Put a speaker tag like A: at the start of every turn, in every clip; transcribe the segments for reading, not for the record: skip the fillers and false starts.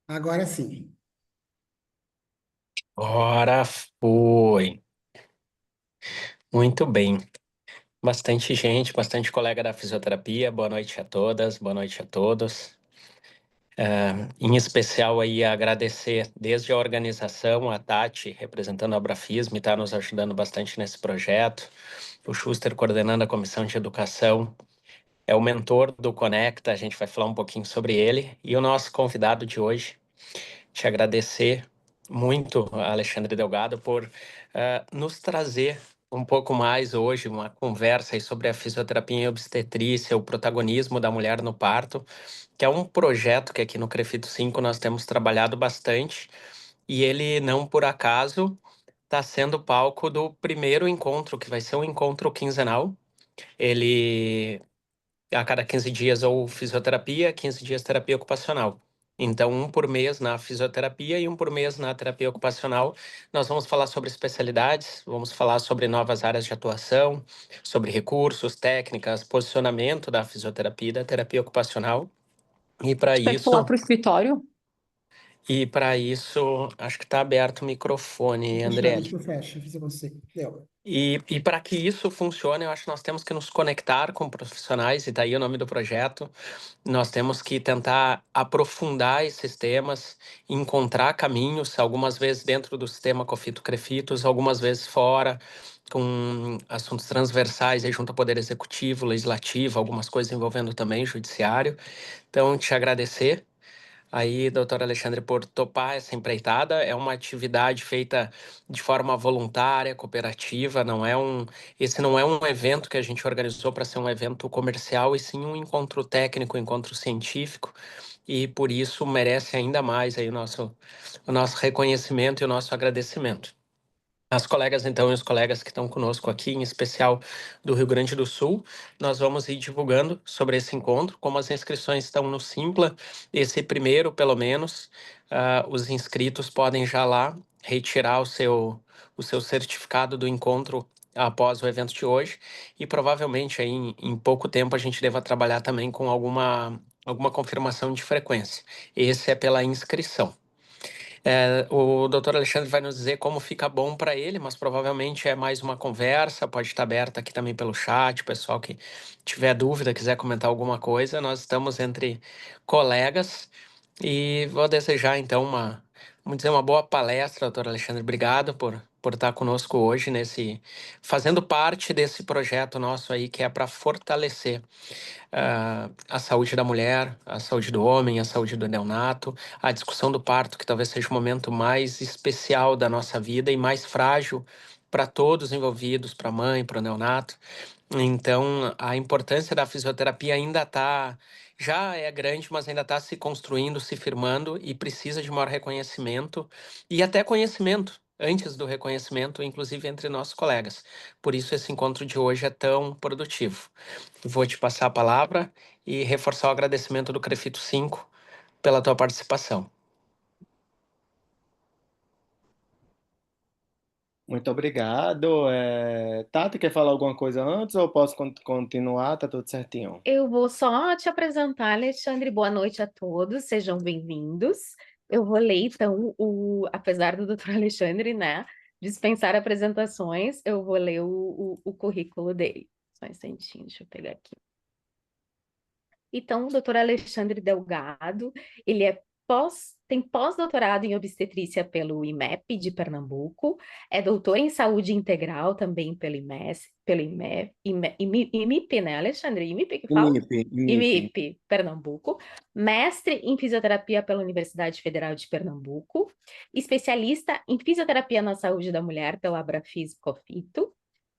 A: Agora sim.
B: Ora foi. Muito bem. Bastante gente, bastante colega da fisioterapia. Boa noite a todas, boa noite a todos. Em especial aí agradecer desde a organização, a Tati, representando a Abrafisme, está nos ajudando bastante nesse projeto. O Schuster coordenando a comissão de educação. É o mentor do Conecta, a gente vai falar um pouquinho sobre ele. E o nosso convidado de hoje, te agradecer muito, Alexandre Delgado, por nos trazer um pouco mais hoje uma conversa aí sobre a fisioterapia em obstetrícia, o protagonismo da mulher no parto, que é um projeto que aqui no Crefito 5 nós temos trabalhado bastante e ele não por acaso está sendo palco do primeiro encontro, que vai ser um encontro quinzenal. Ele a cada 15 dias ou fisioterapia, 15 dias terapia ocupacional. Então, um por mês na fisioterapia e um por mês na terapia ocupacional. Nós vamos falar sobre especialidades, vamos falar sobre novas áreas de atuação, sobre recursos, técnicas, posicionamento da fisioterapia e da terapia ocupacional. E para
C: Tiver que pular
B: isso,
C: para o escritório?
B: acho que está aberto o microfone, Andriele.
A: Deixa eu fechar, se você. Deu.
B: E para que isso funcione, eu acho que nós temos que nos conectar com profissionais, e daí o nome do projeto. Nós temos que tentar aprofundar esses temas, encontrar caminhos, algumas vezes dentro do sistema COFITO-CREFITOS, algumas vezes fora, com assuntos transversais aí junto ao Poder Executivo, Legislativo, algumas coisas envolvendo também Judiciário. Então, te agradecer aí, doutor Alexandre, por topar essa empreitada. É uma atividade feita de forma voluntária, cooperativa, esse não é um evento que a gente organizou para ser um evento comercial, e sim um encontro técnico, um encontro científico, e por isso merece ainda mais aí o nosso reconhecimento e o nosso agradecimento. As colegas, então, e os colegas que estão conosco aqui, em especial do Rio Grande do Sul, nós vamos ir divulgando sobre esse encontro. Como as inscrições estão no Simpla, esse primeiro, pelo menos, os inscritos podem já lá retirar o seu certificado do encontro após o evento de hoje. E provavelmente aí, em pouco tempo a gente deva trabalhar também com alguma confirmação de frequência. Esse é pela inscrição. O doutor Alexandre vai nos dizer como fica bom para ele, mas provavelmente é mais uma conversa, pode estar aberta aqui também pelo chat, o pessoal que tiver dúvida, quiser comentar alguma coisa, nós estamos entre colegas e vou desejar então vamos dizer, uma boa palestra, doutor Alexandre, obrigado por estar conosco hoje fazendo parte desse projeto nosso aí que é para fortalecer a saúde da mulher, a saúde do homem, a saúde do neonato, a discussão do parto, que talvez seja o momento mais especial da nossa vida e mais frágil para todos envolvidos, para a mãe, para o neonato. Então, a importância da fisioterapia já é grande, mas ainda está se construindo, se firmando e precisa de maior reconhecimento e até conhecimento antes do reconhecimento, inclusive entre nossos colegas. Por isso, esse encontro de hoje é tão produtivo. Vou te passar a palavra e reforçar o agradecimento do Crefito 5 pela tua participação.
D: Muito obrigado. Tati, quer falar alguma coisa antes ou eu posso continuar? Tá tudo certinho.
C: Eu vou só te apresentar, Alexandre. Boa noite a todos, sejam bem-vindos. Eu vou ler, então, apesar do doutor Alexandre, né, dispensar apresentações, eu vou ler o currículo dele. Só um instantinho, deixa eu pegar aqui. Então, o doutor Alexandre Delgado, ele tem pós-doutorado em obstetrícia pelo IMEP de Pernambuco, é doutor em saúde integral também pelo IMIP, né, Alexandre? IMIP que fala?
D: IMIP, IMIP.
C: IMIP, Pernambuco, mestre em fisioterapia pela Universidade Federal de Pernambuco, especialista em fisioterapia na saúde da mulher pela Abrafis Cofito,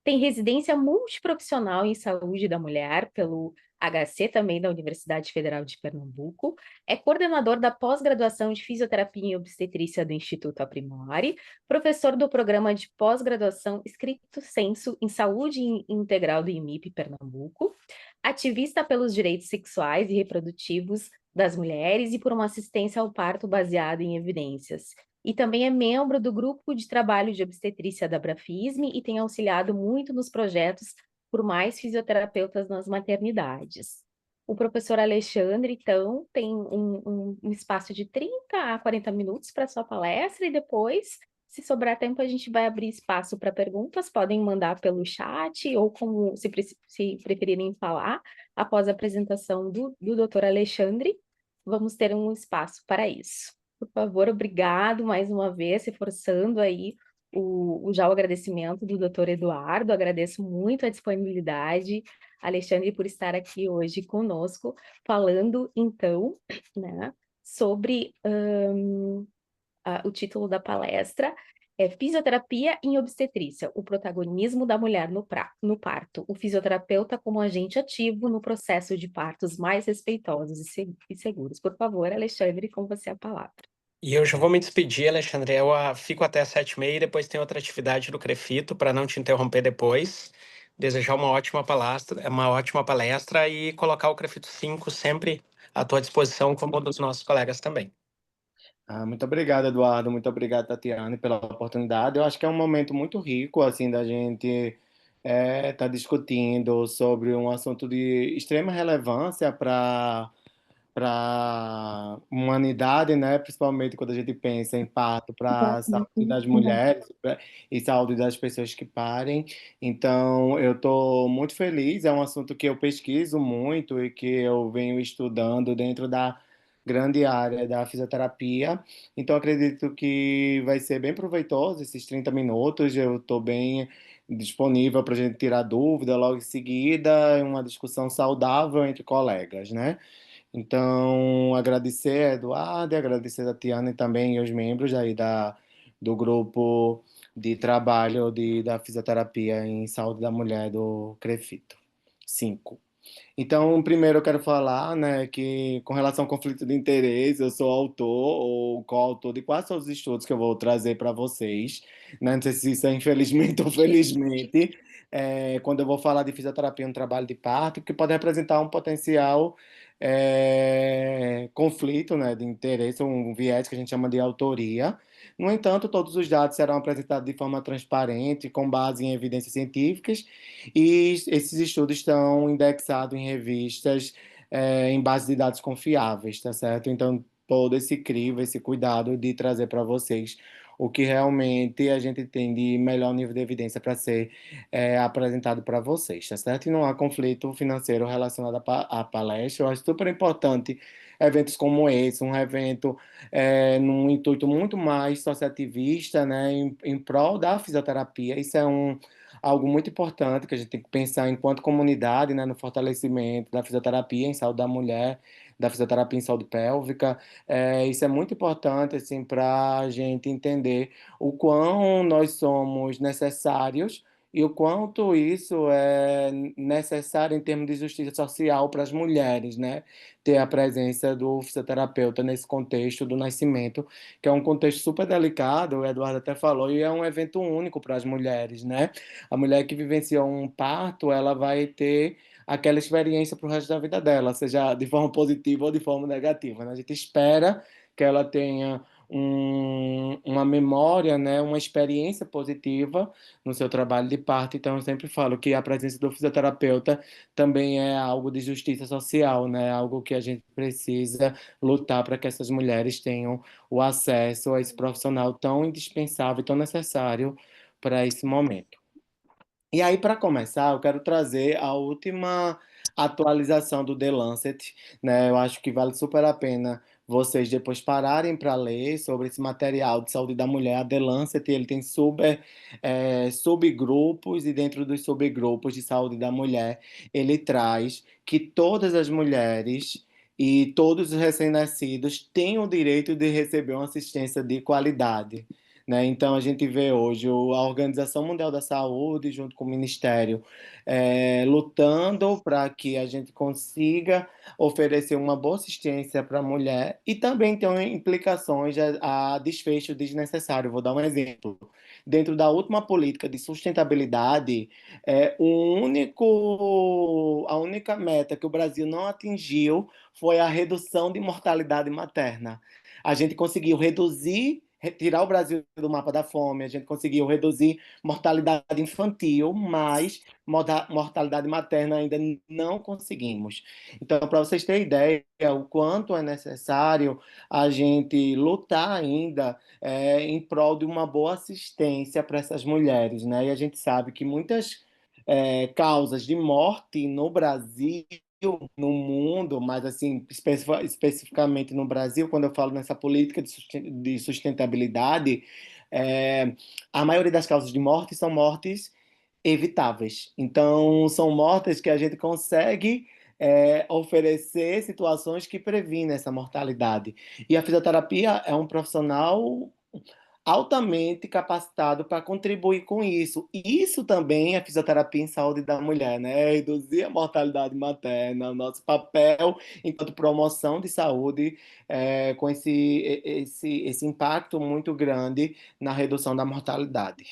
C: tem residência multiprofissional em saúde da mulher pelo HC, também da Universidade Federal de Pernambuco. É coordenador da pós-graduação de fisioterapia em obstetrícia do Instituto Aprimore, professor do programa de pós-graduação Estricto Sensu em saúde integral do IMIP Pernambuco, ativista pelos direitos sexuais e reprodutivos das mulheres e por uma assistência ao parto baseada em evidências. E também é membro do grupo de trabalho de obstetrícia da Brafisme e tem auxiliado muito nos projetos por mais fisioterapeutas nas maternidades. O professor Alexandre, então, tem um espaço de 30 a 40 minutos para sua palestra e depois, se sobrar tempo, a gente vai abrir espaço para perguntas. Podem mandar pelo chat ou como se preferirem falar após a apresentação do Dr. Alexandre. Vamos ter um espaço para isso. Por favor, obrigado mais uma vez, reforçando aí já o agradecimento do Dr. Eduardo. Agradeço muito a disponibilidade, Alexandre, por estar aqui hoje conosco, falando, então, né, sobre o título da palestra é Fisioterapia em Obstetrícia, o protagonismo da mulher no parto, o fisioterapeuta como agente ativo no processo de partos mais respeitosos e seguros. Por favor, Alexandre, com você a palavra.
B: E eu já vou me despedir, Alexandre. Eu fico até às 7h30 e depois tem outra atividade do Crefito, para não te interromper depois. Desejar uma ótima palestra e colocar o Crefito 5 sempre à tua disposição, como um dos nossos colegas também.
D: Muito obrigado, Eduardo. Muito obrigado, Tatiane, pela oportunidade. Eu acho que é um momento muito rico, assim, da gente estar discutindo sobre um assunto de extrema relevância para humanidade, né? Principalmente quando a gente pensa em parto para a saúde das mulheres e saúde das pessoas que parem. Então, eu estou muito feliz. É um assunto que eu pesquiso muito e que eu venho estudando dentro da grande área da fisioterapia. Então, acredito que vai ser bem proveitoso esses 30 minutos. Eu estou bem disponível para a gente tirar dúvida logo em seguida, uma discussão saudável entre colegas, né? Então, agradecer a Eduardo, e agradecer a Tatiana e também os membros aí do grupo de trabalho da fisioterapia em saúde da mulher do CREFITO 5. Então, primeiro eu quero falar, né, que com relação ao conflito de interesse, eu sou autor ou coautor de quase todos os estudos que eu vou trazer para vocês, né? Não sei se isso é infelizmente ou felizmente, quando eu vou falar de fisioterapia no trabalho de parto, que pode representar um potencial conflito, né, de interesse, um viés que a gente chama de autoria. No entanto, todos os dados serão apresentados de forma transparente, com base em evidências científicas, e esses estudos estão indexados em revistas, em base de dados confiáveis, tá certo? Então, todo esse crivo, esse cuidado de trazer para vocês o que realmente a gente tem de melhor nível de evidência para ser apresentado para vocês, tá certo? E não há conflito financeiro relacionado à palestra. Eu acho super importante eventos como esse, um evento num intuito muito mais associativista, né, em prol da fisioterapia. Isso é algo muito importante que a gente tem que pensar enquanto comunidade, né, no fortalecimento da fisioterapia em saúde da mulher, da fisioterapia em saúde pélvica. Isso é muito importante assim, para a gente entender o quão nós somos necessários e o quanto isso é necessário em termos de justiça social para as mulheres, né? Ter a presença do fisioterapeuta nesse contexto do nascimento, que é um contexto super delicado, o Eduardo até falou, e é um evento único para as mulheres, né? A mulher que vivenciou um parto, ela vai ter aquela experiência para o resto da vida dela, seja de forma positiva ou de forma negativa, né? A gente espera que ela tenha uma memória, né, uma experiência positiva no seu trabalho de parto. Então, eu sempre falo que a presença do fisioterapeuta também é algo de justiça social, né? Algo que a gente precisa lutar para que essas mulheres tenham o acesso a esse profissional tão indispensável, tão necessário para esse momento. E aí, para começar, eu quero trazer a última atualização do The Lancet, né? Eu acho que vale super a pena vocês depois pararem para ler sobre esse material de saúde da mulher. A The Lancet, ele tem subgrupos, e dentro dos subgrupos de saúde da mulher, ele traz que todas as mulheres e todos os recém-nascidos têm o direito de receber uma assistência de qualidade, né? Então, a gente vê hoje a Organização Mundial da Saúde, junto com o Ministério, lutando para que a gente consiga oferecer uma boa assistência para a mulher e também tem implicações a desfecho desnecessário. Vou dar um exemplo. Dentro da última política de sustentabilidade, a única meta que o Brasil não atingiu foi a redução de mortalidade materna. A gente conseguiu reduzir tirar o Brasil do mapa da fome, a gente conseguiu reduzir mortalidade infantil, mas mortalidade materna ainda não conseguimos. Então, para vocês terem ideia, o quanto é necessário a gente lutar ainda em prol de uma boa assistência para essas mulheres, né? E a gente sabe que muitas causas de morte no Brasil, no mundo, mas assim, especificamente no Brasil, quando eu falo nessa política de sustentabilidade, é, a maioria das causas de morte são mortes evitáveis. Então, são mortes que a gente consegue oferecer situações que previnem essa mortalidade. E a fisioterapia é um profissional altamente capacitado para contribuir com isso. E isso também é fisioterapia em saúde da mulher, né? Reduzir a mortalidade materna, o nosso papel enquanto promoção de saúde, com esse impacto muito grande na redução da mortalidade.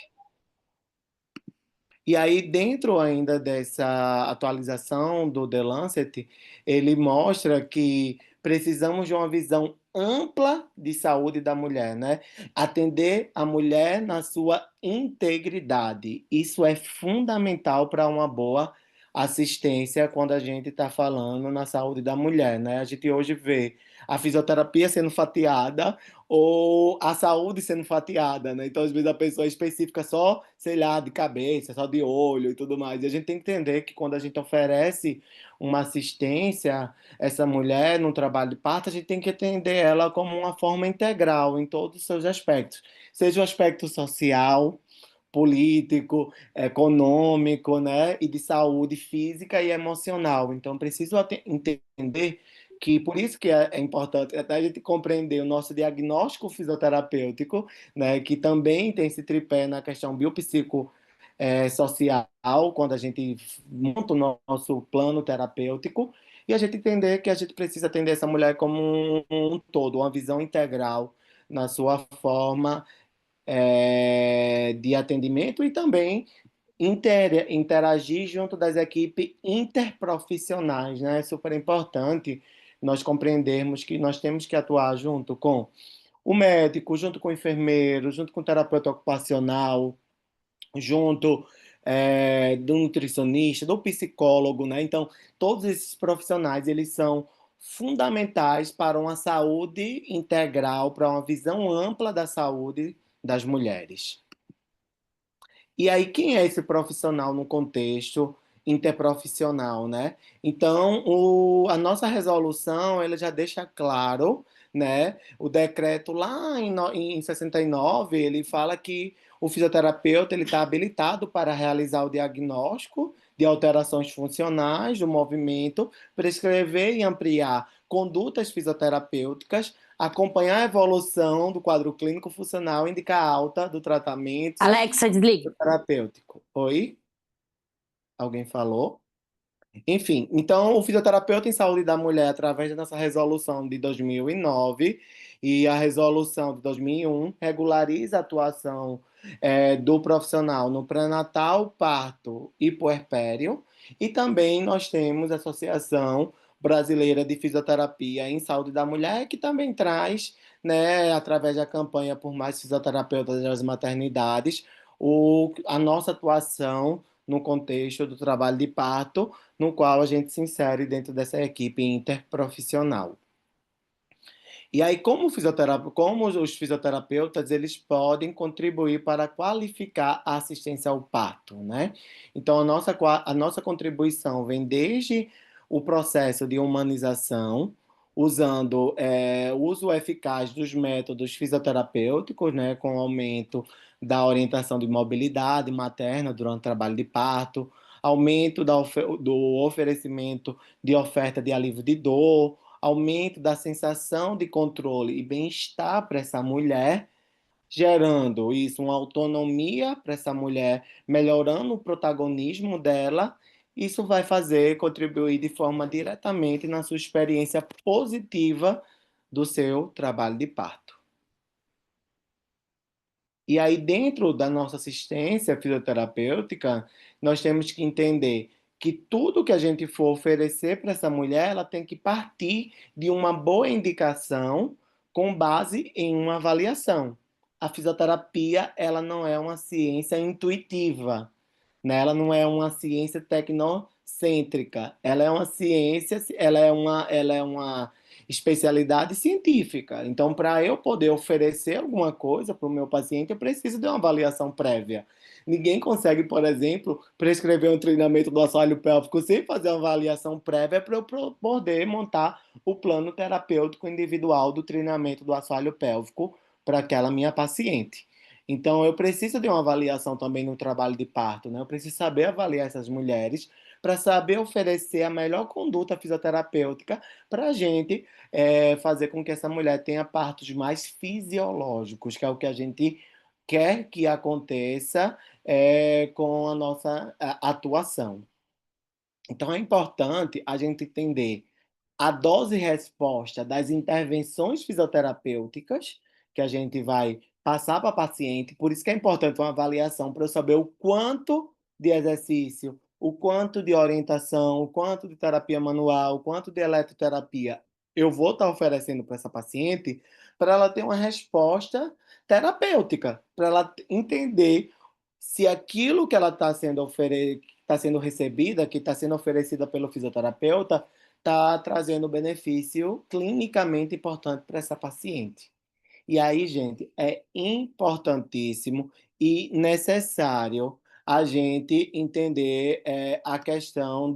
D: E aí, dentro ainda dessa atualização do The Lancet, ele mostra que precisamos de uma visão ampla de saúde da mulher, né? Atender a mulher na sua integridade. Isso é fundamental para uma boa assistência quando a gente está falando na saúde da mulher, né? A gente hoje vê a fisioterapia sendo fatiada ou a saúde sendo fatiada, né? Então, às vezes, a pessoa é específica só, sei lá, de cabeça, só de olho e tudo mais. E a gente tem que entender que quando a gente oferece uma assistência, essa mulher no trabalho de parto, a gente tem que entender ela como uma forma integral em todos os seus aspectos. Seja o aspecto social, político, econômico, né? E de saúde física e emocional. Então, preciso entender que por isso que é importante até a gente compreender o nosso diagnóstico fisioterapêutico, né, que também tem esse tripé na questão social, quando a gente monta o nosso plano terapêutico, e a gente entender que a gente precisa atender essa mulher como um todo, uma visão integral na sua forma de atendimento e também interagir junto das equipes interprofissionais, né? É super importante nós compreendermos que nós temos que atuar junto com o médico, junto com o enfermeiro, junto com o terapeuta ocupacional, junto do nutricionista, do psicólogo, né? Então, todos esses profissionais, eles são fundamentais para uma saúde integral, para uma visão ampla da saúde das mulheres. E aí, quem é esse profissional no contexto interprofissional, né? Então, a nossa resolução, ela já deixa claro, né? O decreto lá em 69, ele fala que o fisioterapeuta ele está habilitado para realizar o diagnóstico de alterações funcionais do movimento, prescrever e ampliar condutas fisioterapêuticas, acompanhar a evolução do quadro clínico funcional, indicar alta do tratamento
C: Alexa, desliga.
D: terapêutico. Oi? Alguém falou? Enfim, então o fisioterapeuta em saúde da mulher, através da nossa resolução de 2009 e a resolução de 2001, regulariza a atuação do profissional no pré-natal, parto e puerpério. E também nós temos a Associação Brasileira de Fisioterapia em Saúde da Mulher, que também traz, né, através da campanha por mais fisioterapeutas das maternidades, a nossa atuação no contexto do trabalho de parto, no qual a gente se insere dentro dessa equipe interprofissional. E aí, como os fisioterapeutas, eles podem contribuir para qualificar a assistência ao parto, né? Então, a nossa contribuição vem desde o processo de humanização, usando o uso eficaz dos métodos fisioterapêuticos, né, com o aumento da orientação de mobilidade materna durante o trabalho de parto, aumento do oferecimento de oferta de alívio de dor, aumento da sensação de controle e bem-estar para essa mulher, gerando isso uma autonomia para essa mulher, melhorando o protagonismo dela. Isso vai contribuir de forma diretamente na sua experiência positiva do seu trabalho de parto. E aí, dentro da nossa assistência fisioterapêutica, nós temos que entender que tudo que a gente for oferecer para essa mulher, ela tem que partir de uma boa indicação com base em uma avaliação. a fisioterapia ela não é uma ciência intuitiva, né? Ela não é uma ciência tecnocêntrica, ela é uma ciência, ela é uma especialidade científica. Então, para eu poder oferecer alguma coisa para o meu paciente, eu preciso de uma avaliação prévia. Ninguém consegue, por exemplo, prescrever um treinamento do assoalho pélvico sem fazer uma avaliação prévia para eu poder montar o plano terapêutico individual do treinamento do assoalho pélvico para aquela minha paciente. Então, eu preciso de uma avaliação também no trabalho de parto, né? Eu preciso saber avaliar essas mulheres para saber oferecer a melhor conduta fisioterapêutica para a gente fazer com que essa mulher tenha partos mais fisiológicos, que é o que a gente quer que aconteça com a nossa atuação. Então, é importante a gente entender a dose-resposta das intervenções fisioterapêuticas que a gente vai passar para a paciente. Por isso que é importante uma avaliação para eu saber o quanto de exercício, o quanto de orientação, o quanto de terapia manual, o quanto de eletroterapia eu vou estar oferecendo para essa paciente, para ela ter uma resposta terapêutica, para ela entender se aquilo que ela está sendo recebida, que está sendo oferecida pelo fisioterapeuta, está trazendo benefício clinicamente importante para essa paciente. E aí, gente, é importantíssimo e necessário a gente entender a questão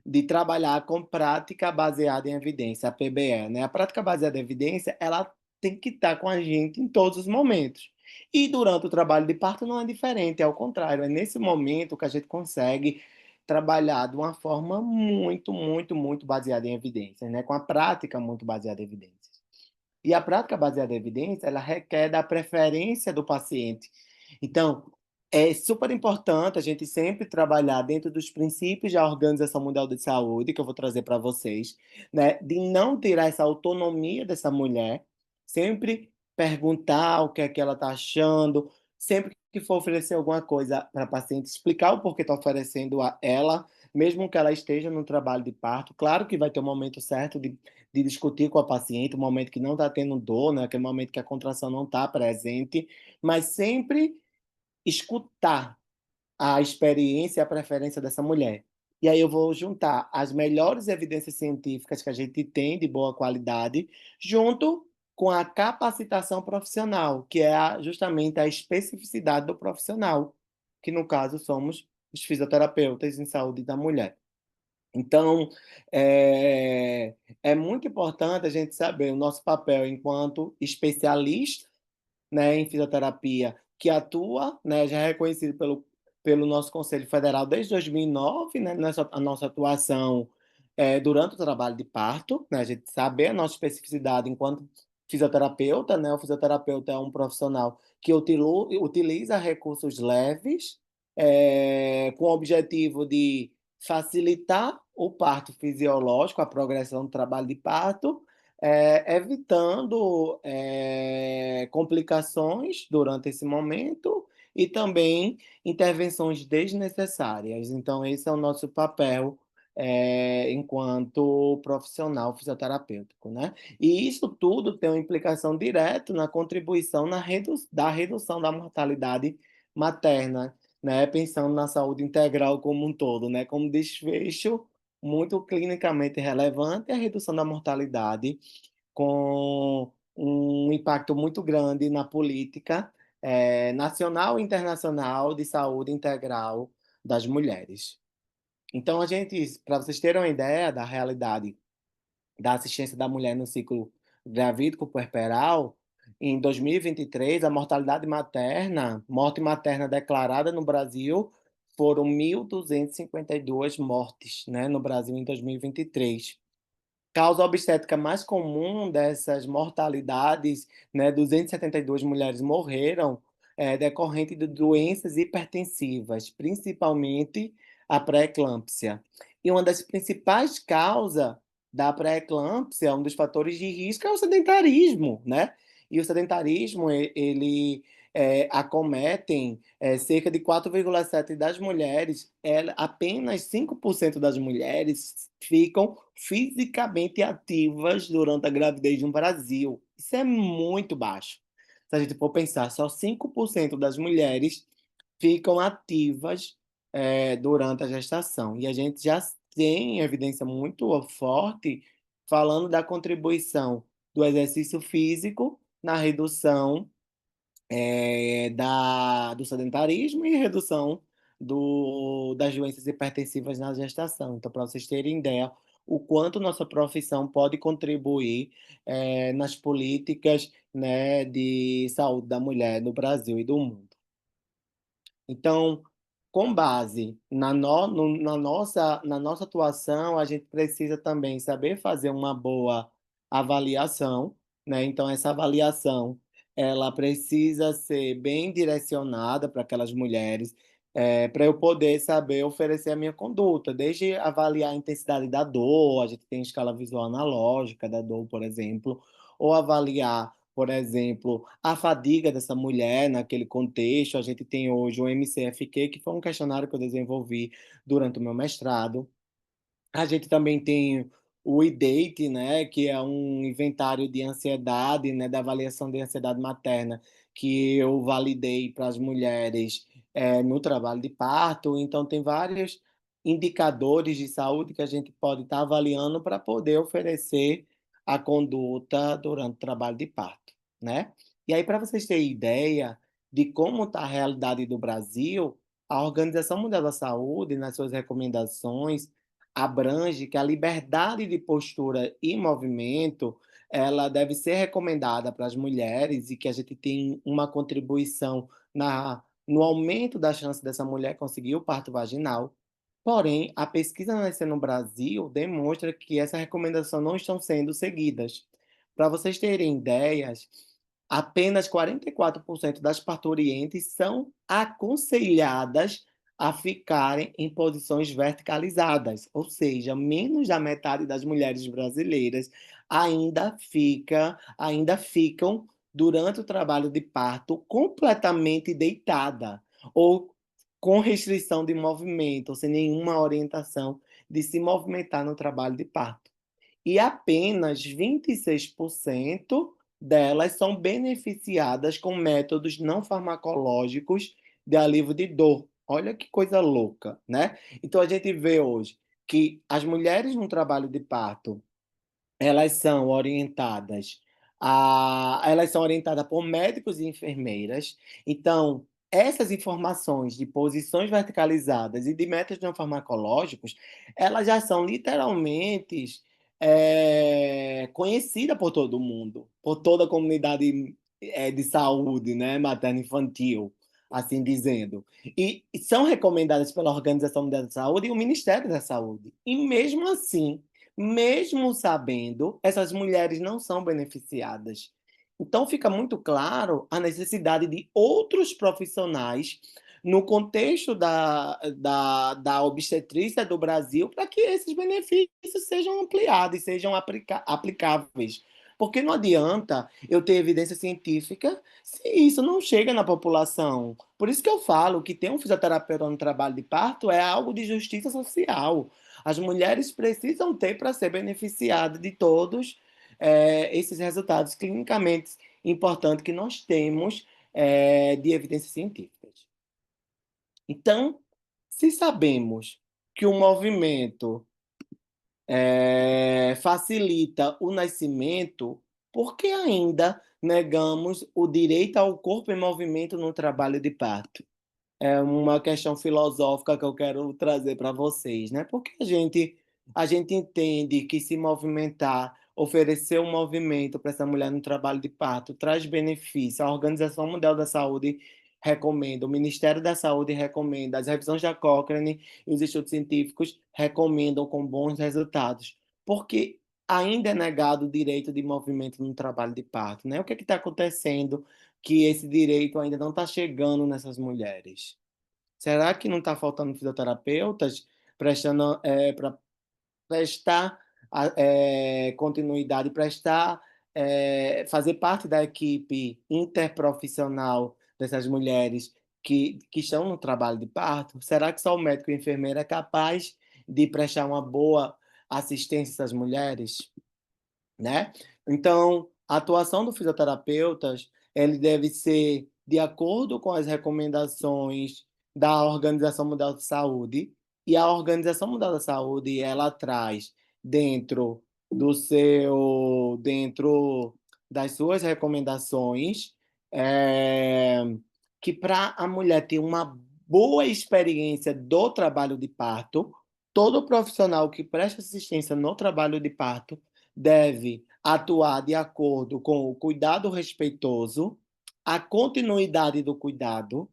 D: de trabalhar com prática baseada em evidência, a PBE, né? A prática baseada em evidência, ela tem que estar com a gente em todos os momentos. E durante o trabalho de parto não é diferente, é ao contrário, é nesse momento que a gente consegue trabalhar de uma forma muito, muito, muito baseada em evidências, né? Com a prática muito baseada em evidências. E a prática baseada em evidência, ela requer da preferência do paciente. Então, é super importante a gente sempre trabalhar dentro dos princípios da Organização Mundial de Saúde, que eu vou trazer para vocês, né? De não tirar essa autonomia dessa mulher, sempre perguntar o que é que ela está achando, sempre que for oferecer alguma coisa para a paciente, explicar o porquê está oferecendo a ela, mesmo que ela esteja no trabalho de parto. Claro que vai ter um momento certo de discutir com a paciente, um momento que não está tendo dor, né? Aquele momento que a contração não está presente, mas sempre escutar a experiência e a preferência dessa mulher. E aí eu vou juntar as melhores evidências científicas que a gente tem de boa qualidade, junto com a capacitação profissional, que é justamente a especificidade do profissional, que no caso somos os fisioterapeutas em saúde da mulher. Então, é muito importante a gente saber o nosso papel enquanto especialista, né, em fisioterapia, que atua, né, já é reconhecido pelo nosso Conselho Federal desde 2009, né, a nossa atuação durante o trabalho de parto, né, a gente saber a nossa especificidade enquanto fisioterapeuta, né, o fisioterapeuta é um profissional que utiliza recursos leves, com o objetivo de facilitar o parto fisiológico, a progressão do trabalho de parto, evitando complicações durante esse momento e também intervenções desnecessárias. Então, esse é o nosso papel enquanto profissional fisioterapêutico, né? E isso tudo tem uma implicação direta na contribuição da redução da mortalidade materna, né? Pensando na saúde integral como um todo, né? Como desfecho muito clinicamente relevante a redução da mortalidade, com um impacto muito grande na política nacional e internacional de saúde integral das mulheres. Então, para vocês terem uma ideia da realidade da assistência da mulher no ciclo gravídico puerperal, em 2023, a morte materna declarada no Brasil, foram 1.252 mortes, né, no Brasil em 2023. Causa obstétrica mais comum dessas mortalidades, né, 272 mulheres morreram decorrente de doenças hipertensivas, principalmente a pré-eclâmpsia. E uma das principais causas da pré-eclâmpsia, um dos fatores de risco é o sedentarismo, né? E o sedentarismo, ele acometem cerca de 4,7% das mulheres, apenas 5% das mulheres ficam fisicamente ativas durante a gravidez no Brasil. Isso é muito baixo. se a gente for pensar, só 5% das mulheres ficam ativas durante a gestação. E a gente já tem evidência muito forte falando da contribuição do exercício físico na redução do sedentarismo e redução das doenças hipertensivas na gestação. Então, para vocês terem ideia, o quanto nossa profissão pode contribuir nas políticas, né, de saúde da mulher no Brasil e do mundo. Então, com base na nossa atuação, a gente precisa também saber fazer uma boa avaliação, né? Então, essa avaliação, ela precisa ser bem direcionada para aquelas mulheres, para eu poder saber oferecer a minha conduta, desde avaliar a intensidade da dor, a gente tem escala visual analógica da dor, por exemplo, ou avaliar, por exemplo, a fadiga dessa mulher naquele contexto. A gente tem hoje o MCFQ, que foi um questionário que eu desenvolvi durante o meu mestrado. A gente também tem o IDATE, né, que é um inventário de ansiedade, né, da avaliação de ansiedade materna, que eu validei para as mulheres no trabalho de parto. Então, tem vários indicadores de saúde que a gente pode estar avaliando para poder oferecer a conduta durante o trabalho de parto, né? E aí, para vocês terem ideia de como está a realidade do Brasil, a Organização Mundial da Saúde, nas suas recomendações, abrange que a liberdade de postura e movimento, ela deve ser recomendada para as mulheres e que a gente tem uma contribuição no aumento da chance dessa mulher conseguir o parto vaginal. Porém, a pesquisa Nascer no Brasil demonstra que essa recomendação não estão sendo seguidas. Para vocês terem ideias, apenas 44% das parturientes são aconselhadas a ficarem em posições verticalizadas, ou seja, menos da metade das mulheres brasileiras ainda ficam durante o trabalho de parto completamente deitada ou com restrição de movimento, ou sem nenhuma orientação de se movimentar no trabalho de parto. E apenas 26% delas são beneficiadas com métodos não farmacológicos de alívio de dor. Olha que coisa louca, né? Então a gente vê hoje que as mulheres no trabalho de parto, elas são orientadas por médicos e enfermeiras. Então, essas informações de posições verticalizadas e de métodos não farmacológicos, elas já são literalmente conhecidas por todo mundo, por toda a comunidade de saúde, né, materno-infantil, assim dizendo. E são recomendadas pela Organização Mundial da Saúde e o Ministério da Saúde. E mesmo assim, mesmo sabendo, essas mulheres não são beneficiadas. Então, fica muito claro a necessidade de outros profissionais no contexto da obstetrícia do Brasil para que esses benefícios sejam ampliados e sejam aplicáveis. Porque não adianta eu ter evidência científica se isso não chega na população. Por isso que eu falo que ter um fisioterapeuta no trabalho de parto é algo de justiça social. As mulheres precisam ter para ser beneficiadas de todos esses resultados clinicamente importantes que nós temos de evidências científicas. Então, se sabemos que o movimento facilita o nascimento, por que ainda negamos o direito ao corpo em movimento no trabalho de parto? É uma questão filosófica que eu quero trazer para vocês, né? Porque a gente entende que se movimentar, oferecer um movimento para essa mulher no trabalho de parto traz benefício. A Organização Mundial da Saúde recomenda, o Ministério da Saúde recomenda, as revisões da Cochrane e os estudos científicos recomendam com bons resultados. Porque ainda é negado o direito de movimento no trabalho de parto, né? O que está acontecendo que esse direito ainda não está chegando nessas mulheres? Será que não está faltando fisioterapeutas para prestar continuidade, fazer parte da equipe interprofissional dessas mulheres que estão no trabalho de parto? Será que só o médico e a enfermeira é capaz de prestar uma boa assistência a essas mulheres? Né? Então, a atuação do fisioterapeutas ele deve ser de acordo com as recomendações da Organização Mundial de Saúde, e a Organização Mundial da Saúde, ela traz dentro dentro das suas recomendações, que para a mulher ter uma boa experiência do trabalho de parto, todo profissional que presta assistência no trabalho de parto deve atuar de acordo com o cuidado respeitoso, a continuidade do cuidado,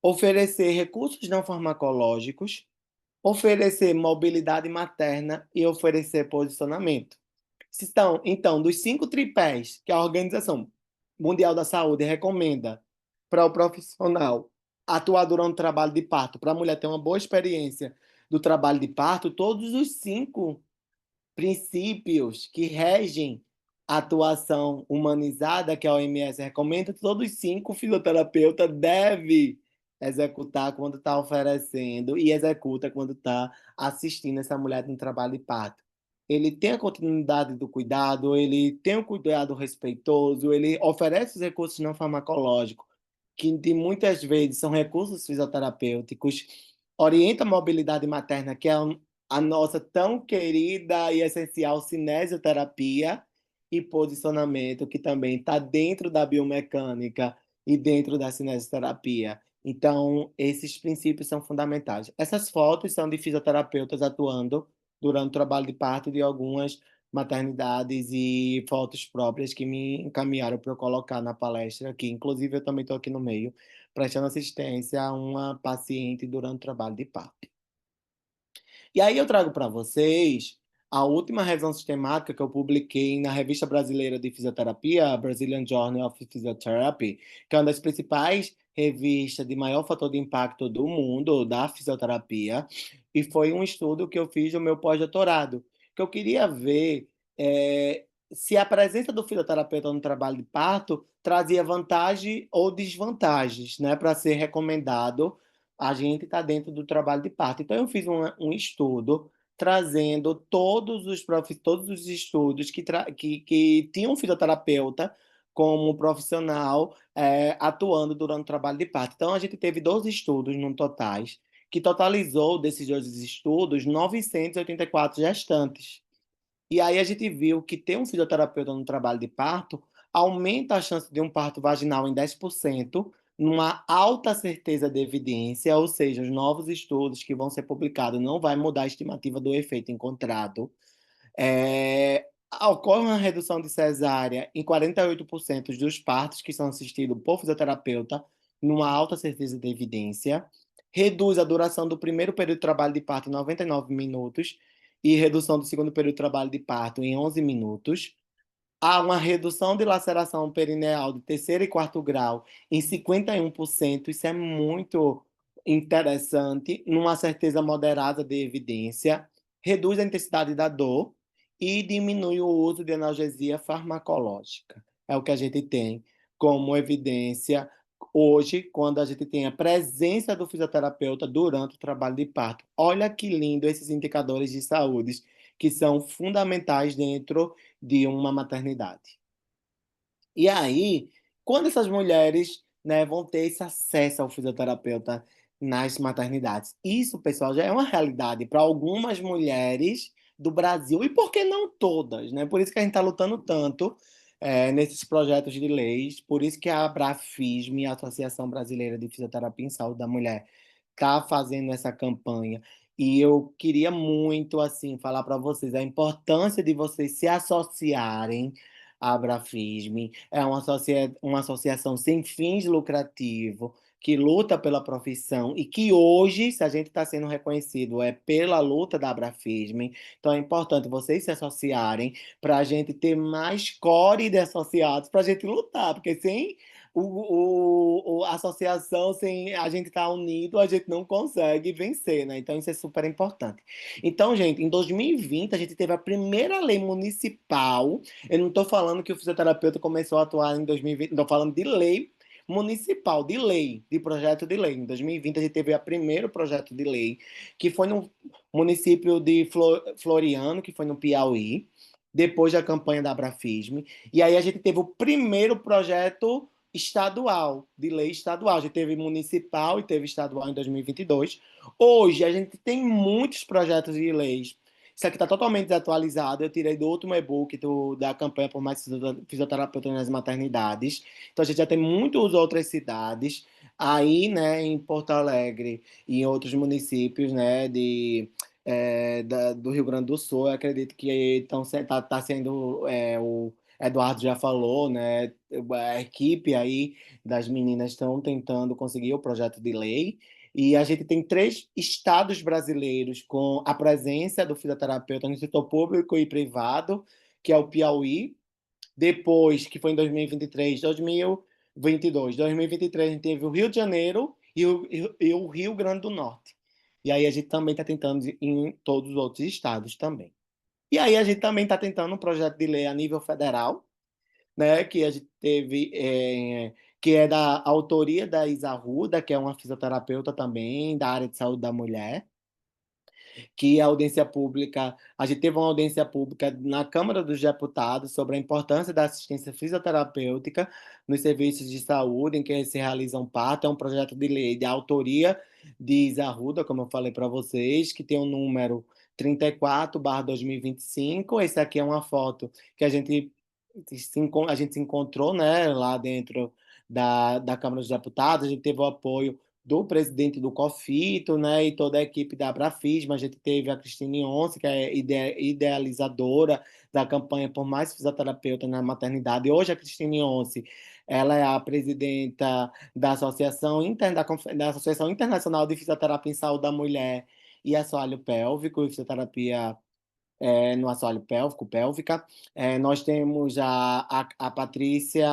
D: oferecer recursos não farmacológicos, oferecer mobilidade materna e oferecer posicionamento. Então, dos 5 tripés que a Organização Mundial da Saúde recomenda para o profissional atuar durante o trabalho de parto, para a mulher ter uma boa experiência do trabalho de parto, todos os 5 princípios que regem a atuação humanizada que a OMS recomenda, todos os 5 fisioterapeutas devem executar quando está oferecendo e executa quando está assistindo essa mulher no trabalho de parto. Ele tem a continuidade do cuidado, ele tem o cuidado respeitoso, ele oferece os recursos não farmacológicos, que de muitas vezes são recursos fisioterapêuticos, orienta a mobilidade materna, que é a nossa tão querida e essencial cinesioterapia, e posicionamento, que também está dentro da biomecânica e dentro da cinesioterapia. Então, esses princípios são fundamentais. Essas fotos são de fisioterapeutas atuando durante o trabalho de parto de algumas maternidades e fotos próprias que me encaminharam para eu colocar na palestra aqui. Inclusive, eu também estou aqui no meio, prestando assistência a uma paciente durante o trabalho de parto. E aí eu trago para vocês a última revisão sistemática que eu publiquei na Revista Brasileira de Fisioterapia, a Brazilian Journal of Physiotherapy, que é uma das principais revistas de maior fator de impacto do mundo da fisioterapia, e foi um estudo que eu fiz no meu pós-doutorado, que eu queria ver se a presença do fisioterapeuta no trabalho de parto trazia vantagem ou desvantagens, né, para ser recomendado a gente está dentro do trabalho de parto. Então, eu fiz um estudo trazendo todos os estudos que tinham um fisioterapeuta como profissional atuando durante o trabalho de parto. Então, a gente teve 12 estudos no total, que totalizou desses 12 estudos 984 gestantes. E aí a gente viu que ter um fisioterapeuta no trabalho de parto aumenta a chance de um parto vaginal em 10%, numa alta certeza de evidência, ou seja, os novos estudos que vão ser publicados não vai mudar a estimativa do efeito encontrado. Ocorre uma redução de cesárea em 48% dos partos que são assistidos por fisioterapeuta, numa alta certeza de evidência. Reduz a duração do primeiro período de trabalho de parto em 99 minutos e redução do segundo período de trabalho de parto em 11 minutos. Há uma redução de laceração perineal de terceiro e quarto grau em 51%, isso é muito interessante, numa certeza moderada de evidência, reduz a intensidade da dor e diminui o uso de analgesia farmacológica. É o que a gente tem como evidência hoje, quando a gente tem a presença do fisioterapeuta durante o trabalho de parto. Olha que lindo esses indicadores de saúde, que são fundamentais dentro de uma maternidade. E aí, quando essas mulheres, né, vão ter esse acesso ao fisioterapeuta nas maternidades? Isso, pessoal, já é uma realidade para algumas mulheres do Brasil, e por que não todas, né? Por isso que a gente está lutando tanto nesses projetos de leis, por isso que a Abrafisme, a Associação Brasileira de Fisioterapia em Saúde da Mulher, está fazendo essa campanha. E eu queria muito, assim, falar para vocês a importância de vocês se associarem à Abrafisme. É uma associação sem fins lucrativos, que luta pela profissão e que hoje, se a gente está sendo reconhecido, é pela luta da Abrafisme. Então é importante vocês se associarem para a gente ter mais core de associados, para a gente lutar, porque sem a associação, sem a gente estar unido, a gente não consegue vencer, né? Então isso é super importante. Então, gente, em 2020 a gente teve a primeira lei municipal. Eu não estou falando que o fisioterapeuta começou a atuar em 2020, estou falando de lei municipal, de lei, de projeto de lei. Em 2020 a gente teve o primeiro projeto de lei, que foi no município de Floriano, que foi no Piauí, depois da campanha da Abrafisme. E aí a gente teve o primeiro projeto estadual, de lei estadual. A gente teve municipal e teve estadual em 2022. Hoje a gente tem muitos projetos de leis. Isso aqui está totalmente desatualizado. Eu tirei do último e-book da campanha por mais fisioterapeutas nas maternidades. Então a gente já tem muitas outras cidades aí, né, em Porto Alegre e em outros municípios, né, do Rio Grande do Sul. Eu acredito que tá sendo, o Eduardo já falou, né, a equipe aí das meninas estão tentando conseguir o projeto de lei. E a gente tem 3 estados brasileiros com a presença do fisioterapeuta no setor público e privado, que é o Piauí. Depois, que foi em 2023, 2022, 2023, a gente teve o Rio de Janeiro e o Rio Grande do Norte. E aí a gente também está tentando em todos os outros estados também. E aí a gente também está tentando um projeto de lei a nível federal, né, que a gente teve, que é da autoria da Isa Arruda, que é uma fisioterapeuta também da área de saúde da mulher, que a audiência pública, a gente teve uma audiência pública na Câmara dos Deputados sobre a importância da assistência fisioterapêutica nos serviços de saúde em que se realizam parto. É um projeto de lei de autoria de Isa Arruda, como eu falei para vocês, que tem o número 34/2025. Esse aqui é uma foto que a gente se encontrou, né, lá dentro da Câmara dos Deputados. A gente teve o apoio do presidente do COFITO, né, e toda a equipe da Abrafisma. A gente teve a Cristine Once, que é idealizadora da campanha por mais fisioterapeuta na maternidade. Hoje a Cristine Once, ela é a presidenta da da Associação Internacional de Fisioterapia em Saúde da Mulher e Assoalho Pélvico e Fisioterapia no assoalho pélvico, pélvica. Nós temos a Patrícia,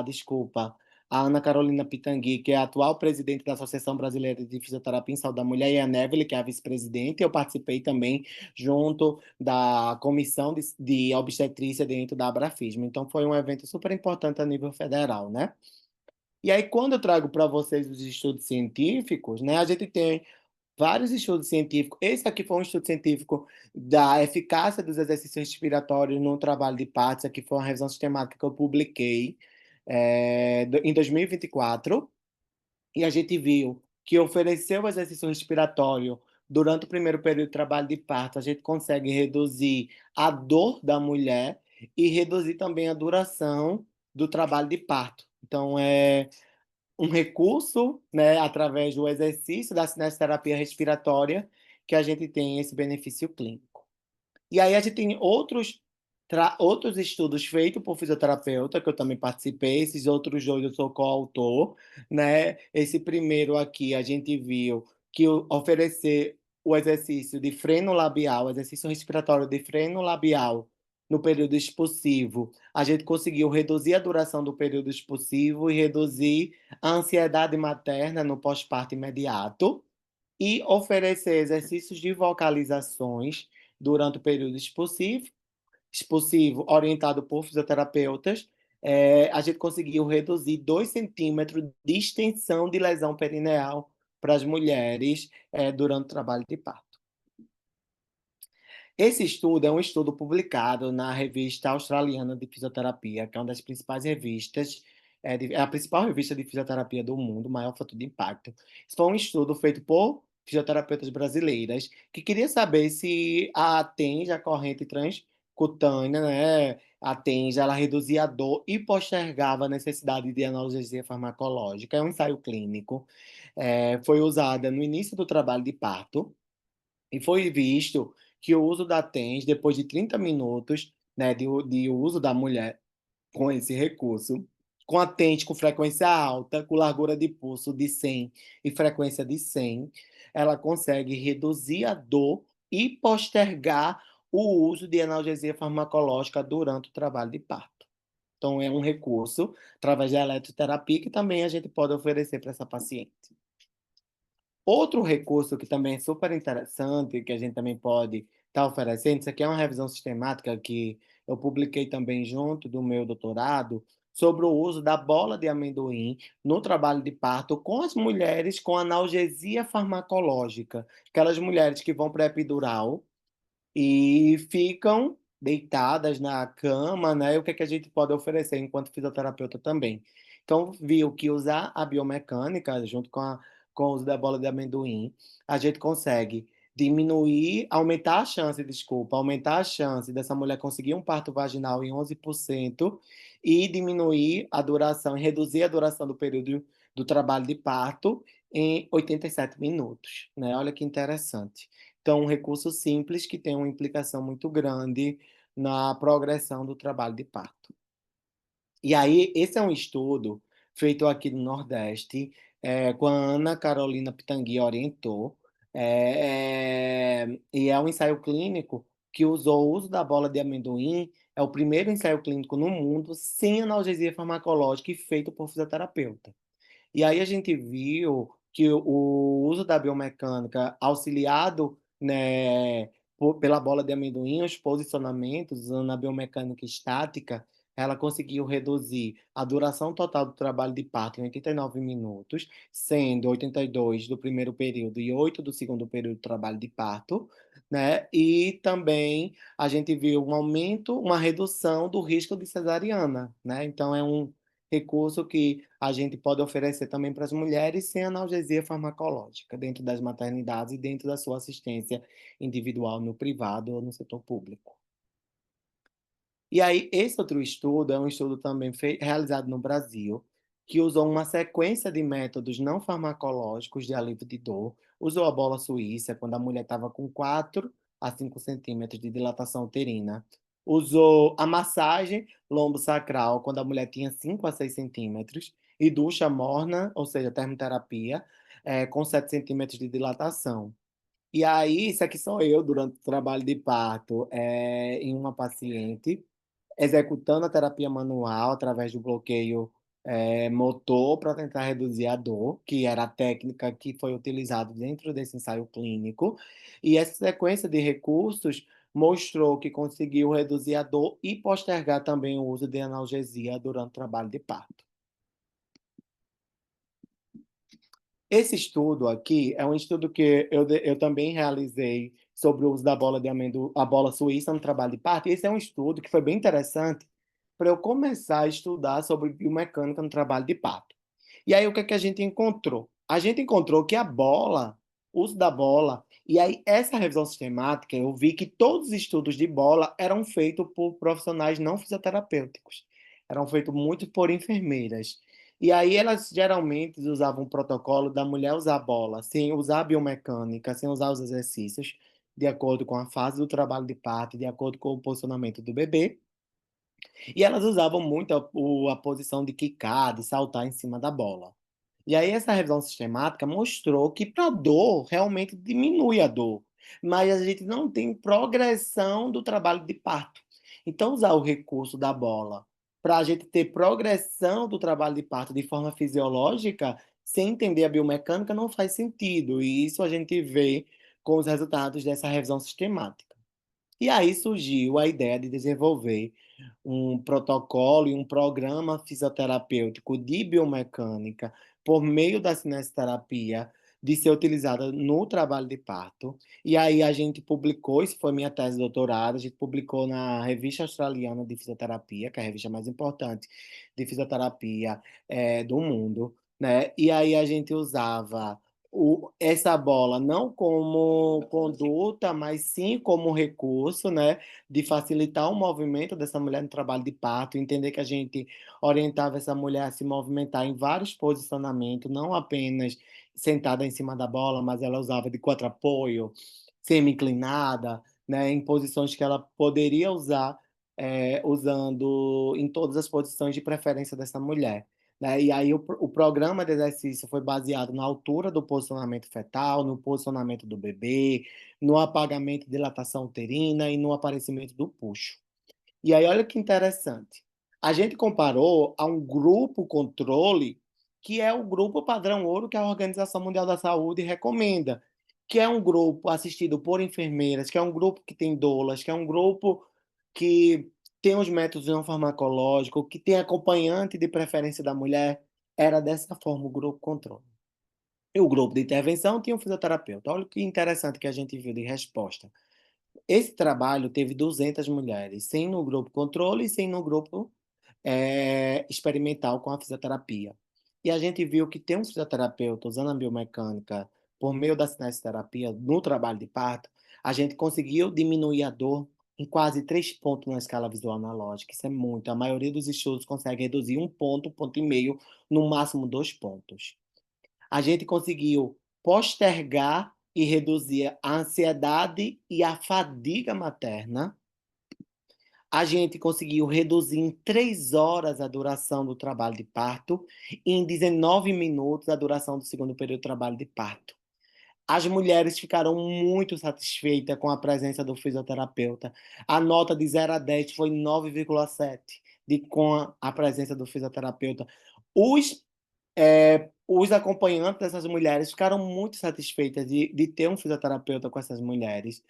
D: desculpa, a Ana Carolina Pitangui, que é a atual presidente da Associação Brasileira de Fisioterapia em Saúde da Mulher, e a Neville, que é a vice-presidente. Eu participei também junto da comissão de obstetrícia dentro da Abrafisma. Então, foi um evento super importante a nível federal, né? E aí, quando eu trago para vocês os estudos científicos, né, a gente tem vários estudos científicos. Esse aqui foi um estudo científico da eficácia dos exercícios respiratórios no trabalho de parto. Isso aqui foi uma revisão sistemática que eu publiquei em 2024. E a gente viu que oferecer o exercício respiratório durante o primeiro período de trabalho de parto, a gente consegue reduzir a dor da mulher e reduzir também a duração do trabalho de parto. Então, um recurso, né, através do exercício da cinesioterapia respiratória, que a gente tem esse benefício clínico. E aí a gente tem outros estudos feitos por fisioterapeuta, que eu também participei. Esses outros 2 eu sou coautor, né? Esse primeiro aqui a gente viu que oferecer o exercício de freno labial, exercício respiratório de freno labial no período expulsivo, a gente conseguiu reduzir a duração do período expulsivo e reduzir a ansiedade materna no pós-parto imediato, e oferecer exercícios de vocalizações durante o período expulsivo orientado por fisioterapeutas. A gente conseguiu reduzir 2 centímetros de extensão de lesão perineal para as mulheres durante o trabalho de parto. Esse estudo é um estudo publicado na Revista Australiana de Fisioterapia, que é uma das principais revistas, é a principal revista de fisioterapia do mundo, maior fator de impacto. Isso foi um estudo feito por fisioterapeutas brasileiras, que queria saber se a TENS, a corrente transcutânea, né, a TENS, ela reduzia a dor e postergava a necessidade de analgesia farmacológica. É um ensaio clínico. Foi usada no início do trabalho de parto, e foi visto que o uso da TENS, depois de 30 minutos, né, de uso da mulher com esse recurso, com a TENS com frequência alta, com largura de pulso de 100 e frequência de 100, ela consegue reduzir a dor e postergar o uso de analgesia farmacológica durante o trabalho de parto. Então, é um recurso, através da eletroterapia, que também a gente pode oferecer para essa paciente. Outro recurso que também é super interessante, que a gente também pode estar oferecendo, isso aqui é uma revisão sistemática que eu publiquei também junto do meu doutorado, sobre o uso da bola de amendoim no trabalho de parto com as mulheres com analgesia farmacológica, aquelas mulheres que vão para a epidural e ficam deitadas na cama, né? E o que é que a gente pode oferecer enquanto fisioterapeuta também. Então, viu que usar a biomecânica junto com o uso da bola de amendoim, a gente consegue diminuir, aumentar a chance dessa mulher conseguir um parto vaginal em 11% e diminuir a duração, reduzir a duração do período do trabalho de parto em 87 minutos, né? Olha que interessante. Então, um recurso simples que tem uma implicação muito grande na progressão do trabalho de parto. E aí, esse é um estudo feito aqui no Nordeste, com a Ana Carolina Pitangui orientou, e é um ensaio clínico que usou o uso da bola de amendoim, é o primeiro ensaio clínico no mundo sem analgesia farmacológica e feito por fisioterapeuta. E aí a gente viu que o uso da biomecânica auxiliado, né, pela bola de amendoim, os posicionamentos, usando a biomecânica estática, ela conseguiu reduzir a duração total do trabalho de parto em 89 minutos, sendo 82 do primeiro período e 8 do segundo período do trabalho de parto, né? E também a gente viu um aumento, uma redução do risco de cesariana, né? Então é um recurso que a gente pode oferecer também para as mulheres sem analgesia farmacológica, dentro das maternidades e dentro da sua assistência individual no privado ou no setor público. E aí, esse outro estudo é um estudo também realizado no Brasil, que usou uma sequência de métodos não farmacológicos de alívio de dor, usou a bola suíça, quando a mulher estava com 4 a 5 centímetros de dilatação uterina, usou a massagem lombo-sacral, quando a mulher tinha 5 a 6 centímetros, e ducha morna, ou seja, termoterapia, com 7 centímetros de dilatação. E aí, isso aqui sou eu, durante o trabalho de parto, em uma paciente, executando a terapia manual através do bloqueio motor para tentar reduzir a dor, que era a técnica que foi utilizada dentro desse ensaio clínico. E essa sequência de recursos mostrou que conseguiu reduzir a dor e postergar também o uso de analgesia durante o trabalho de parto. Esse estudo aqui é um estudo que eu também realizei sobre o uso da bola de amendoim, a bola suíça no trabalho de parto. E esse é um estudo que foi bem interessante para eu começar a estudar sobre biomecânica no trabalho de parto. E aí o que é que a gente encontrou? A gente encontrou que a bola, o uso da bola, e aí essa revisão sistemática, eu vi que todos os estudos de bola eram feitos por profissionais não fisioterapêuticos. Eram feitos muito por enfermeiras. E aí elas geralmente usavam o protocolo da mulher usar a bola, sem usar a biomecânica, sem usar os exercícios, de acordo com a fase do trabalho de parto, de acordo com o posicionamento do bebê. E elas usavam muito a posição de quicar, de saltar em cima da bola. E aí essa revisão sistemática mostrou que para dor, realmente diminui a dor, mas a gente não tem progressão do trabalho de parto. Então usar o recurso da bola para a gente ter progressão do trabalho de parto de forma fisiológica, sem entender a biomecânica, não faz sentido. E isso a gente vê com os resultados dessa revisão sistemática. E aí surgiu a ideia de desenvolver um protocolo e um programa fisioterapêutico de biomecânica por meio da cinesioterapia de ser utilizada no trabalho de parto. E aí a gente publicou, isso foi minha tese de doutorado, a gente publicou na Revista Australiana de Fisioterapia, que é a revista mais importante de fisioterapia do mundo, né? E aí a gente usava essa bola não como conduta, mas sim como recurso, né, de facilitar o movimento dessa mulher no trabalho de parto, entender que a gente orientava essa mulher a se movimentar em vários posicionamentos, não apenas sentada em cima da bola, mas ela usava de quatro-apoio, semi-inclinada, né, em posições que ela poderia usar, usando em todas as posições de preferência dessa mulher. Né? E aí o programa de exercício foi baseado na altura do posicionamento fetal, no posicionamento do bebê, no apagamento de dilatação uterina e no aparecimento do puxo. E aí olha que interessante. A gente comparou a um grupo controle, que é o grupo padrão ouro que a Organização Mundial da Saúde recomenda, que é um grupo assistido por enfermeiras, que é um grupo que tem doulas, que é um grupo que tem os métodos não farmacológicos, que tem acompanhante de preferência da mulher. Era dessa forma o grupo controle. E o grupo de intervenção tinha um fisioterapeuta. Olha que interessante que a gente viu de resposta. esse trabalho teve 200 mulheres, 100 no grupo controle e 100 no grupo experimental com a fisioterapia. E a gente viu que ter um fisioterapeuta usando a biomecânica por meio da cinesioterapia no trabalho de parto, a gente conseguiu diminuir a dor em quase 3 pontos na escala visual analógica. Isso é muito. A maioria dos estudos consegue reduzir 1 ponto, 1,5 ponto, no máximo 2 pontos. A gente conseguiu postergar e reduzir a ansiedade e a fadiga materna. A gente conseguiu reduzir em 3 horas a duração do trabalho de parto e em 19 minutos a duração do segundo período de trabalho de parto. As mulheres ficaram muito satisfeitas com a presença do fisioterapeuta. A nota de 0 a 10 foi 9,7 com a presença do fisioterapeuta. Os acompanhantes dessas mulheres ficaram muito satisfeitas de ter um fisioterapeuta com essas mulheres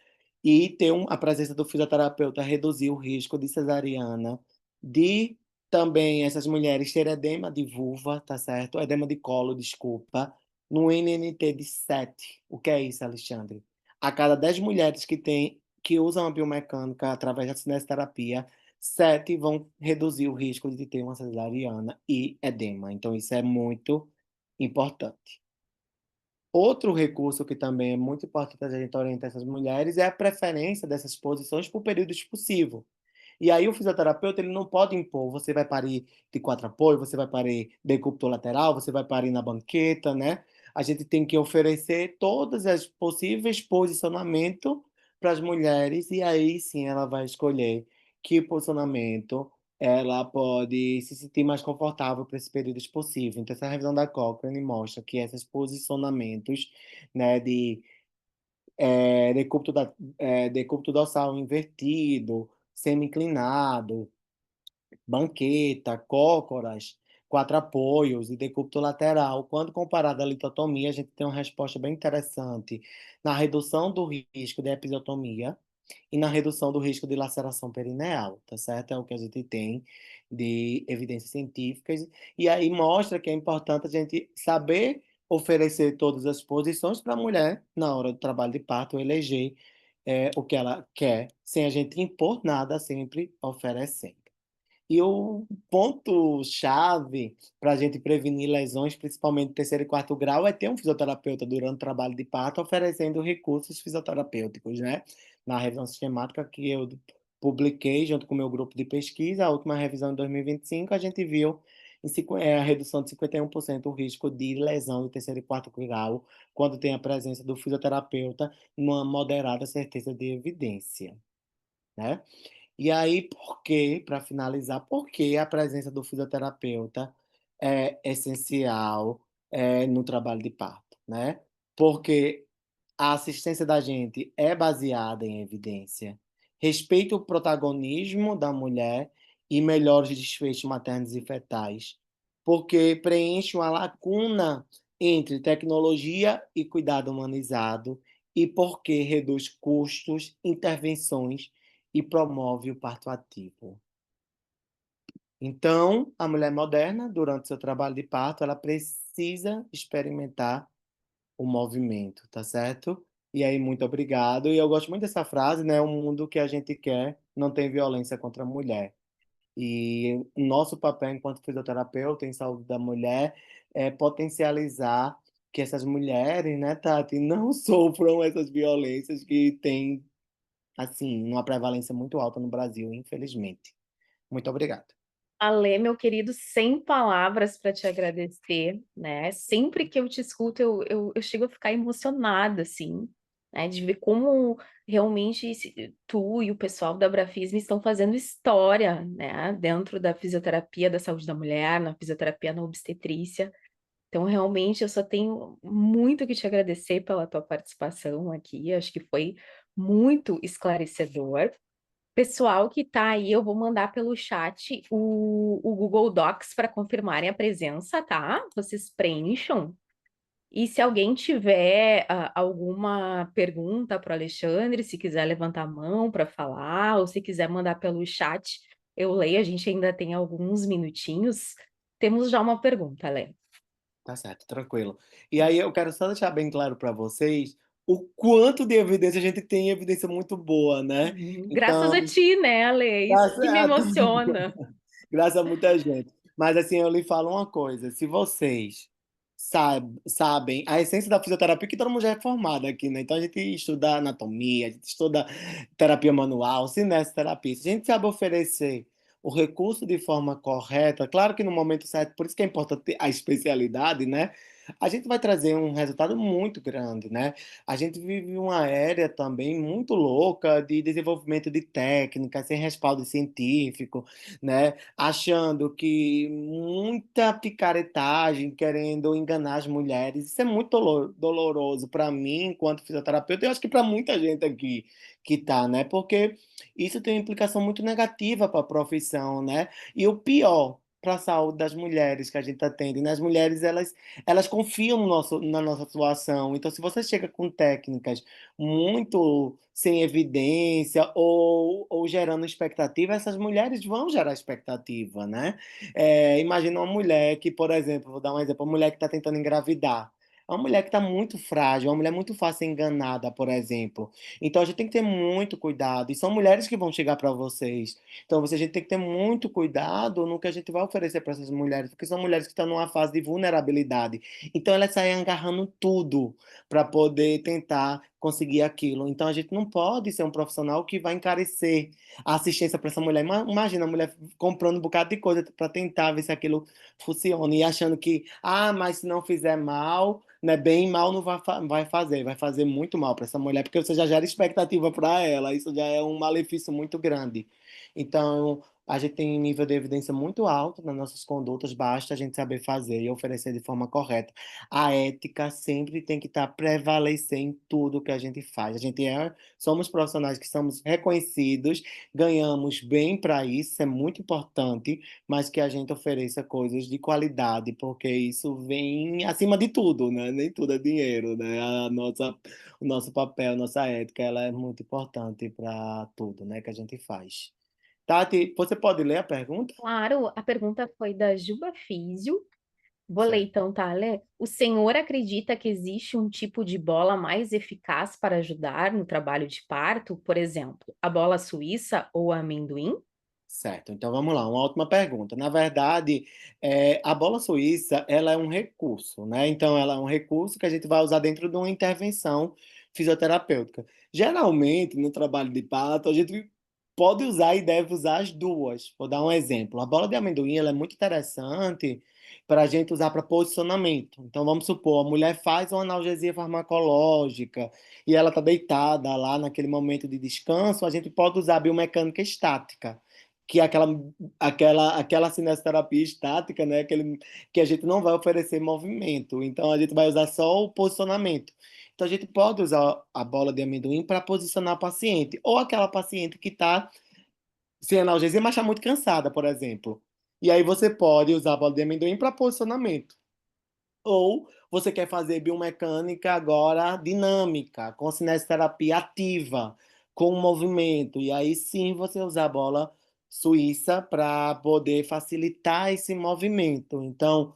D: e ter a presença do fisioterapeuta reduzir o risco de cesariana, de também essas mulheres terem edema de vulva, tá certo? Edema de colo, desculpa, no NNT de 7. O que é isso, Alexandre? A cada 10 mulheres que usam a biomecânica através da cinesioterapia, 7 vão reduzir o risco de ter uma cesariana e edema. Então, isso é muito importante. Outro recurso que também é muito importante a gente orientar essas mulheres é a preferência dessas posições por período expulsivo. E aí o fisioterapeuta ele não pode impor, você vai parir de 4 apoio, você vai parir decúbito lateral, você vai parir na banqueta, né? A gente tem que oferecer todas as possíveis posicionamentos para as mulheres e aí sim ela vai escolher que posicionamento ela pode se sentir mais confortável para esse período expulsivo. Então essa revisão da Cochrane mostra que esses posicionamentos, né, de decúbito dorsal invertido, semi-inclinado, banqueta, cócoras, 4 apoios e decúbito lateral. Quando comparado à litotomia, a gente tem uma resposta bem interessante na redução do risco de episiotomia e na redução do risco de laceração perineal, tá certo? É o que a gente tem de evidências científicas. E aí mostra que é importante a gente saber oferecer todas as posições para a mulher na hora do trabalho de parto, eleger o que ela quer, sem a gente impor nada, sempre oferecendo. E o ponto-chave para a gente prevenir lesões, principalmente terceiro e quarto grau, é ter um fisioterapeuta durante o trabalho de parto oferecendo recursos fisioterapêuticos, né? Na revisão sistemática que eu publiquei junto com o meu grupo de pesquisa, a última revisão em 2025, a gente viu a redução de 51% o risco de lesão de terceiro e quarto grau quando tem a presença do fisioterapeuta numa moderada certeza de evidência, né? E aí, para finalizar, por que a presença do fisioterapeuta é essencial no trabalho de parto, né? Porque a assistência da gente é baseada em evidência, respeita o protagonismo da mulher e melhora os desfechos maternos e fetais, porque preenche uma lacuna entre tecnologia e cuidado humanizado e porque reduz custos, intervenções e promove o parto ativo. Então, a mulher moderna, durante seu trabalho de parto, ela precisa experimentar o movimento, tá certo? E aí, muito obrigado. E eu gosto muito dessa frase, né? O mundo que a gente quer não tem violência contra a mulher. E o nosso papel enquanto fisioterapeuta em saúde da mulher é potencializar que essas mulheres, né, Tati, não sofram essas violências que têm, assim, uma prevalência muito alta no Brasil, infelizmente. Muito obrigado.
C: Ale, meu querido, sem palavras para te agradecer, né? Sempre que eu te escuto, eu chego a ficar emocionada, assim, né? De ver como realmente tu e o pessoal da Abrafisme estão fazendo história, né? Dentro da fisioterapia da saúde da mulher, na fisioterapia na obstetrícia. Então, realmente, eu só tenho muito que te agradecer pela tua participação aqui. Acho que foi muito esclarecedor. Pessoal que tá aí, eu vou mandar pelo chat o Google Docs para confirmarem a presença, tá? Vocês preencham. E se alguém tiver alguma pergunta para o Alexandre, se quiser levantar a mão para falar, ou se quiser mandar pelo chat, eu leio, a gente ainda tem alguns minutinhos. Temos já uma pergunta, Lê.
D: Tá certo, tranquilo. E aí eu quero só deixar bem claro para vocês o quanto de evidência a gente tem, evidência muito boa, né?
C: Graças a
D: Então,
C: ti, né, Ale? Isso que me emociona.
D: graças a muita gente. Mas assim, eu lhe falo uma coisa: se vocês sabem a essência da fisioterapia, que todo mundo já é formado aqui, né? Então a gente estuda anatomia, a gente estuda terapia manual, cinesioterapia. Se a gente sabe oferecer o recurso de forma correta, claro que no momento certo, por isso que é importante a especialidade, né? A gente vai trazer um resultado muito grande, né? A gente vive uma era também muito louca de desenvolvimento de técnicas sem respaldo científico, né? Achando que muita picaretagem, querendo enganar as mulheres. Isso é muito doloroso para mim, enquanto fisioterapeuta, e eu acho que para muita gente aqui que tá, né? Porque isso tem uma implicação muito negativa para a profissão, né? E o pior, para a saúde das mulheres que a gente atende, né? As mulheres, elas confiam no na nossa atuação. Então, se você chega com técnicas muito sem evidência ou gerando expectativa, essas mulheres vão gerar expectativa, né? Imagina uma mulher que, por exemplo, vou dar um exemplo, uma mulher que está tentando engravidar. É uma mulher que está muito frágil, é uma mulher muito fácil ser enganada, por exemplo. Então a gente tem que ter muito cuidado. E são mulheres que vão chegar para vocês. Então a gente tem que ter muito cuidado no que a gente vai oferecer para essas mulheres, porque são mulheres que estão numa fase de vulnerabilidade. Então elas saem agarrando tudo para poder tentar conseguir aquilo. Então a gente não pode ser um profissional que vai encarecer a assistência para essa mulher. Imagina a mulher comprando um bocado de coisa para tentar ver se aquilo funciona e achando que, mas se não fizer mal, né, bem mal não vai fazer muito mal para essa mulher, porque você já gera expectativa para ela, isso já é um malefício muito grande. Então, a gente tem um nível de evidência muito alto nas nossas condutas, basta a gente saber fazer e oferecer de forma correta. A ética sempre tem que estar prevalecer em tudo que a gente faz. Somos profissionais que somos reconhecidos, ganhamos bem para isso é muito importante, mas que a gente ofereça coisas de qualidade, porque isso vem acima de tudo, né? Nem tudo é dinheiro, né? O nosso papel, a nossa ética, ela é muito importante para tudo, né, que a gente faz. Tati, você pode ler a pergunta?
C: Claro, a pergunta foi da Juba Físio. Vou ler
D: Certo.
C: então, tá, Lê? O senhor acredita que existe um tipo de bola mais eficaz para ajudar no trabalho de parto? Por exemplo, a bola suíça ou a amendoim?
D: Certo, então vamos lá, uma ótima pergunta. Na verdade, a bola suíça, ela é um recurso, né? Então, ela é um recurso que a gente vai usar dentro de uma intervenção fisioterapêutica. Geralmente, no trabalho de parto, a gente pode usar e deve usar as duas. Vou dar um exemplo. A bola de amendoim, ela é muito interessante para a gente usar para posicionamento. Então, vamos supor, a mulher faz uma analgesia farmacológica e ela está deitada lá naquele momento de descanso, a gente pode usar a biomecânica estática, que é aquela cinesioterapia estática, né? Que a gente não vai oferecer movimento. Então a gente vai usar só o posicionamento. Então a gente pode usar a bola de amendoim para posicionar o paciente, ou aquela paciente que está sem analgesia, mas está muito cansada, por exemplo. E aí você pode usar a bola de amendoim para posicionamento. Ou você quer fazer biomecânica agora dinâmica, com cinesioterapia ativa, com movimento. E aí sim você usar a bola suíça para poder facilitar esse movimento. Então,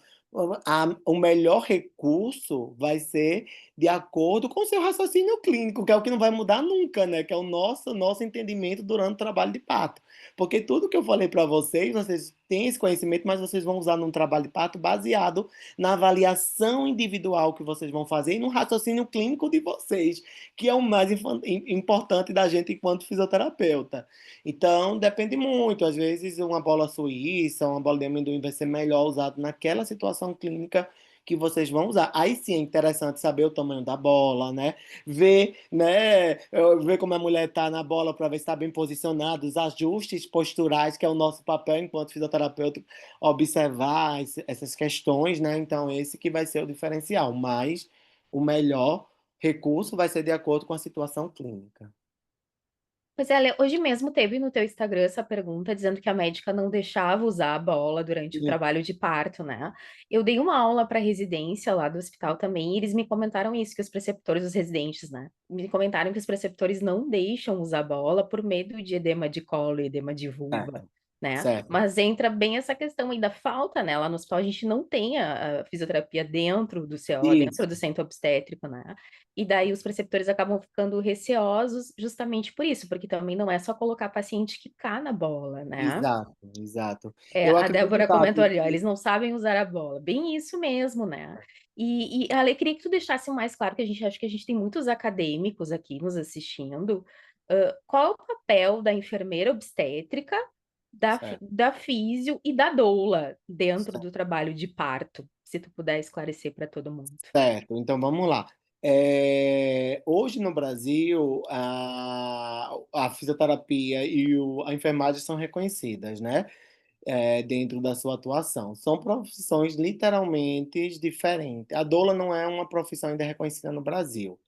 D: o melhor recurso vai ser de acordo com o seu raciocínio clínico, que é o que não vai mudar nunca, né? Que é o nosso entendimento durante o trabalho de parto. Porque tudo que eu falei para vocês têm esse conhecimento, mas vocês vão usar num trabalho de parto baseado na avaliação individual que vocês vão fazer e no raciocínio clínico de vocês, que é o mais importante da gente enquanto fisioterapeuta. Então, depende muito. Às vezes, uma bola suíça, uma bola de amendoim vai ser melhor usado naquela situação clínica que vocês vão usar. Aí sim é interessante saber o tamanho da bola, ver como a mulher está na bola para ver se está bem posicionado, os ajustes posturais, que é o nosso papel enquanto fisioterapeuta, observar essas questões, né? Então, esse que vai ser o diferencial, mas o melhor recurso vai ser de acordo com a situação clínica.
C: Pois é, Lê, hoje mesmo teve no teu Instagram essa pergunta dizendo que a médica não deixava usar a bola durante o trabalho de parto, né? Eu dei uma aula para residência lá do hospital também, e eles me comentaram isso, que os preceptores, os residentes, né? Me comentaram que os preceptores não deixam usar bola por medo de edema de colo e edema de vulva. né?
D: Certo.
C: Mas entra bem essa questão ainda falta, né? Lá no hospital a gente não tem a fisioterapia dentro do CO, dentro
D: Isso,
C: do centro obstétrico, né? E daí os preceptores acabam ficando receosos justamente por isso, porque também não é só colocar paciente que cá na bola, né?
D: exato, exato.
C: É,
D: Eu
C: a
D: acredito,
C: Débora comentou
D: Tati,
C: ali, ó,
D: que
C: eles não sabem usar a bola. Bem isso mesmo, né? E Ale, queria que tu deixasse mais claro que a gente acha que a gente tem muitos acadêmicos aqui nos assistindo. Qual é o papel da enfermeira obstétrica,
D: certo,
C: da físio e da doula dentro
D: certo.
C: do trabalho de parto? Se tu puder esclarecer para todo mundo.
D: Certo, então vamos lá. Hoje no Brasil, a fisioterapia e a enfermagem são reconhecidas, né? Dentro da sua atuação. São profissões literalmente diferentes. A doula não é uma profissão ainda reconhecida no Brasil.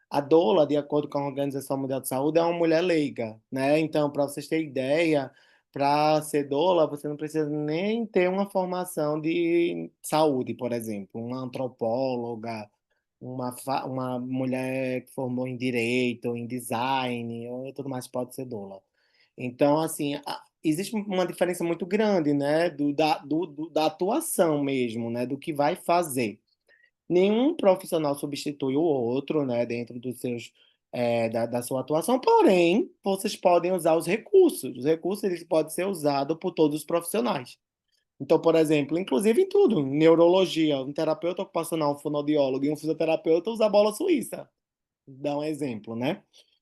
D: A doula, de acordo com a Organização Mundial de Saúde, é uma mulher leiga, né? Então, para vocês terem ideia, para ser doula, você não precisa nem ter uma formação de saúde, por exemplo, uma antropóloga, uma mulher que formou em direito, em design, ou tudo mais pode ser doula. Então, assim, existe uma diferença muito grande, né, da atuação mesmo, né, do que vai fazer. Nenhum profissional substitui o outro, né, dentro dos seus, da sua atuação, porém, vocês podem usar os recursos. Os recursos eles podem ser usados por todos os profissionais. Então, por exemplo, inclusive em tudo, em neurologia, um terapeuta ocupacional, um fonoaudiólogo e um fisioterapeuta usa a bola suíça. Dá um exemplo, né?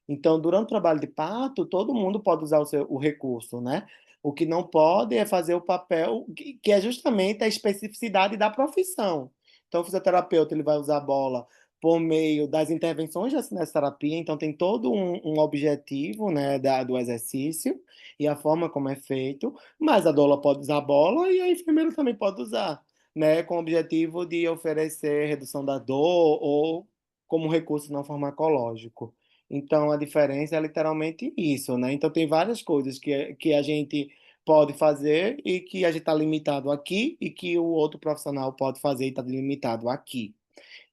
D: Então, durante o trabalho de parto, todo mundo pode usar o recurso, né? O que não pode é fazer o papel que é justamente a especificidade da profissão. Então, o fisioterapeuta ele vai usar a bola por meio das intervenções da cinesioterapia, então tem todo um objetivo, né, do exercício e a forma como é feito, mas a doula pode usar a bola e a enfermeira também pode usar, né, com o objetivo de oferecer redução da dor ou como recurso não farmacológico. Então, a diferença é literalmente isso, né? Então, tem várias coisas que a gente pode fazer e que a gente está limitado aqui e que o outro profissional pode fazer e está limitado aqui.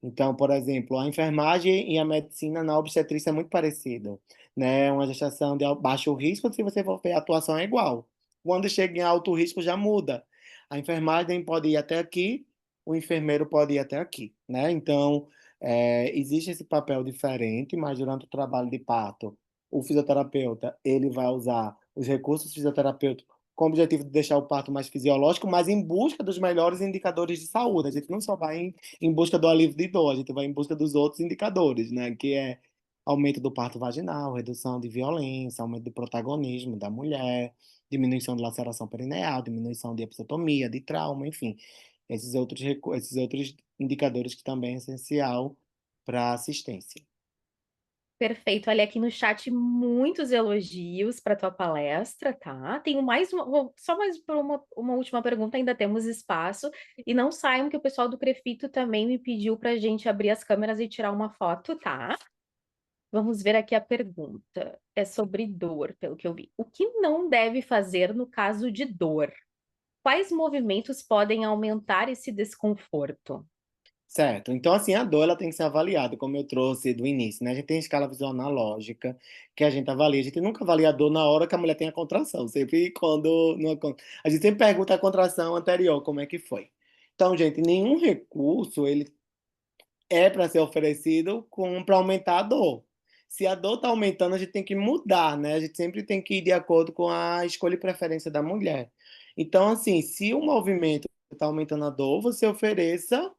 D: Então, por exemplo, a enfermagem e a medicina na obstetrícia é muito parecida, né? Uma gestação de baixo risco, se você for ver, a atuação é igual. Quando chega em alto risco, já muda. A enfermagem pode ir até aqui, o enfermeiro pode ir até aqui, né? Então, existe esse papel diferente, mas durante o trabalho de parto, o fisioterapeuta, ele vai usar os recursos fisioterapêuticos com o objetivo de deixar o parto mais fisiológico, mas em busca dos melhores indicadores de saúde. A gente não só vai em busca do alívio de dor, a gente vai em busca dos outros indicadores, né? Que é aumento do parto vaginal, redução de violência, aumento do protagonismo da mulher, diminuição de laceração perineal, diminuição de episiotomia, de trauma, enfim. Esses outros indicadores que também é essencial para a assistência.
C: Perfeito. Olha aqui no chat muitos elogios para tua palestra, tá? Tenho mais só mais por uma última pergunta, ainda temos espaço. E não saiam que o pessoal do Crefito também me pediu para a gente abrir as câmeras e tirar uma foto, tá? Vamos ver aqui a pergunta. É sobre dor, pelo que eu vi. O que não deve fazer no caso de dor? Quais movimentos podem aumentar esse desconforto?
D: Certo. Então, assim, a dor ela tem que ser avaliada, como eu trouxe do início, né? A gente tem a escala visual analógica, que a gente avalia. A gente nunca avalia a dor na hora que a mulher tem a contração, sempre quando não a gente sempre pergunta a contração anterior, como é que foi. Então, gente, nenhum recurso ele é para ser oferecido para aumentar a dor. Se a dor está aumentando, a gente tem que mudar, né? A gente sempre tem que ir de acordo com a escolha e preferência da mulher. Então, assim, se o movimento está aumentando a dor, você ofereça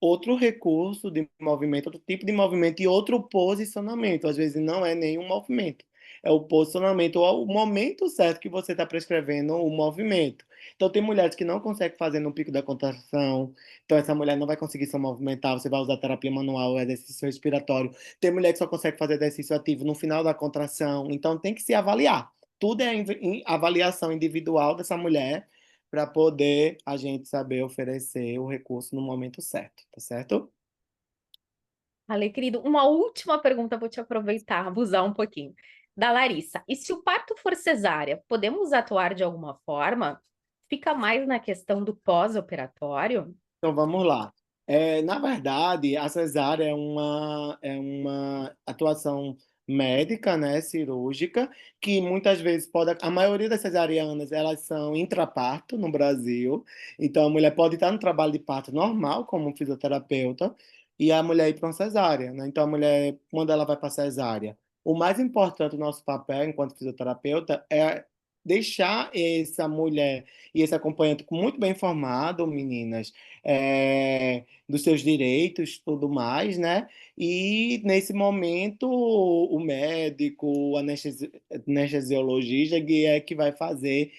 D: outro recurso de movimento, outro tipo de movimento e outro posicionamento. Às vezes não é nenhum movimento, é o posicionamento ou o momento certo que você está prescrevendo o movimento. Então, tem mulheres que não conseguem fazer no pico da contração, então essa mulher não vai conseguir se movimentar, você vai usar terapia manual, exercício respiratório. Tem mulher que só consegue fazer exercício ativo no final da contração, então tem que se avaliar. Tudo é avaliação individual dessa mulher para poder a gente saber oferecer o recurso no momento certo, tá certo?
C: Ale, querido, uma última pergunta, vou te aproveitar, abusar um pouquinho. Da Larissa. E se o parto for cesárea, podemos atuar de alguma forma? Fica mais na questão do pós-operatório?
D: Então vamos lá. Na verdade, a cesárea é uma atuação médica, né, cirúrgica, que muitas vezes pode, a maioria das cesarianas, elas são intraparto no Brasil, então a mulher pode estar no trabalho de parto normal, como um fisioterapeuta, e a mulher ir para uma cesárea, né? Então a mulher, quando ela vai para a cesárea, o mais importante do nosso papel enquanto fisioterapeuta é deixar essa mulher e esse acompanhante muito bem informado, meninas, dos seus direitos, tudo mais, né? E nesse momento o médico, o anestesiologista que é que vai fazer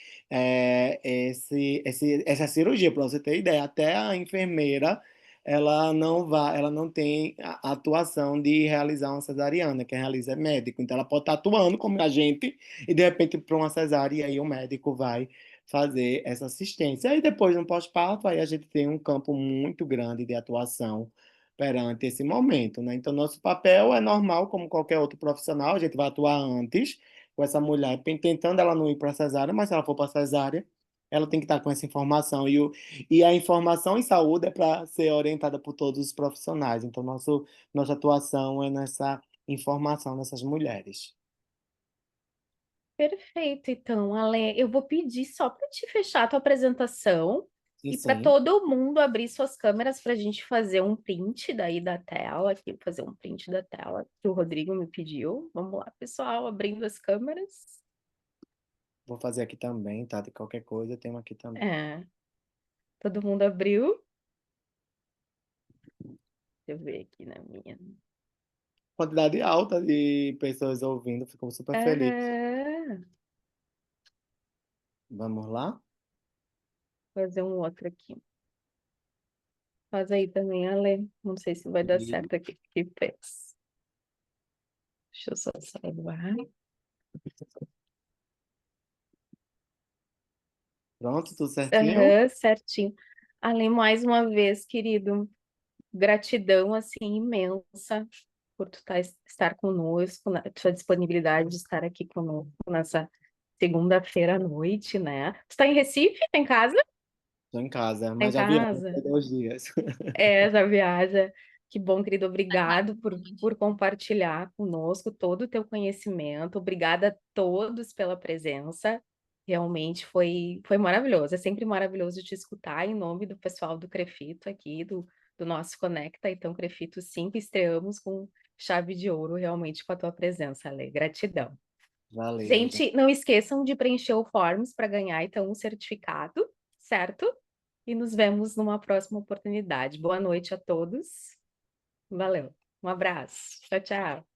D: essa cirurgia, para você ter ideia. Até a enfermeira ela não tem a atuação de realizar uma cesariana, quem realiza é médico. Então ela pode estar atuando como agente e de repente para uma cesárea, e aí o médico vai fazer essa assistência. Aí depois no pós-parto, aí a gente tem um campo muito grande de atuação perante esse momento, né? Então, nosso papel é normal, como qualquer outro profissional, a gente vai atuar antes com essa mulher, tentando ela não ir para a cesárea, mas se ela for para a cesárea, ela tem que estar com essa informação. E a informação em saúde é para ser orientada por todos os profissionais. Então, nossa atuação é nessa informação dessas mulheres.
C: Perfeito, então, Ale, eu vou pedir só para te fechar a tua apresentação
D: Sim,
C: e para
D: sim.
C: todo mundo abrir suas câmeras para a gente fazer um print daí da tela, aqui, fazer um print da tela que o Rodrigo me pediu. Vamos lá, pessoal, abrindo as câmeras.
D: Vou fazer aqui também, tá? De qualquer coisa, eu tenho aqui também.
C: Todo mundo abriu? Deixa eu ver aqui na minha.
D: Quantidade alta de pessoas ouvindo, fico super feliz. Vamos lá?
C: Fazer um outro aqui. Faz aí também, Ale. Não sei se vai dar
D: E
C: certo aqui que fez. Deixa eu só salvar.
D: pronto, tudo certinho?
C: Certinho. Ale, mais uma vez, querido, gratidão assim imensa por estar conosco, tua disponibilidade de estar aqui conosco nessa segunda-feira à noite, né? Tu está em Recife? Tá em casa?
D: Estou em casa,
C: Tá em
D: mas já viajei
C: casa.
D: por 2 dias.
C: Essa viagem. Que bom, querido. Obrigado por compartilhar conosco todo o teu conhecimento. Obrigada a todos pela presença. Realmente foi maravilhoso. É sempre maravilhoso te escutar em nome do pessoal do Crefito aqui, do nosso Conecta. Então, Crefito 5, estreamos com chave de ouro realmente com a tua presença, Ale. Gratidão.
D: Valeu,
C: Gente, não esqueçam de preencher o Forms para ganhar então um certificado, certo? E nos vemos numa próxima oportunidade. Boa noite a todos. Valeu. Um abraço. Tchau, tchau.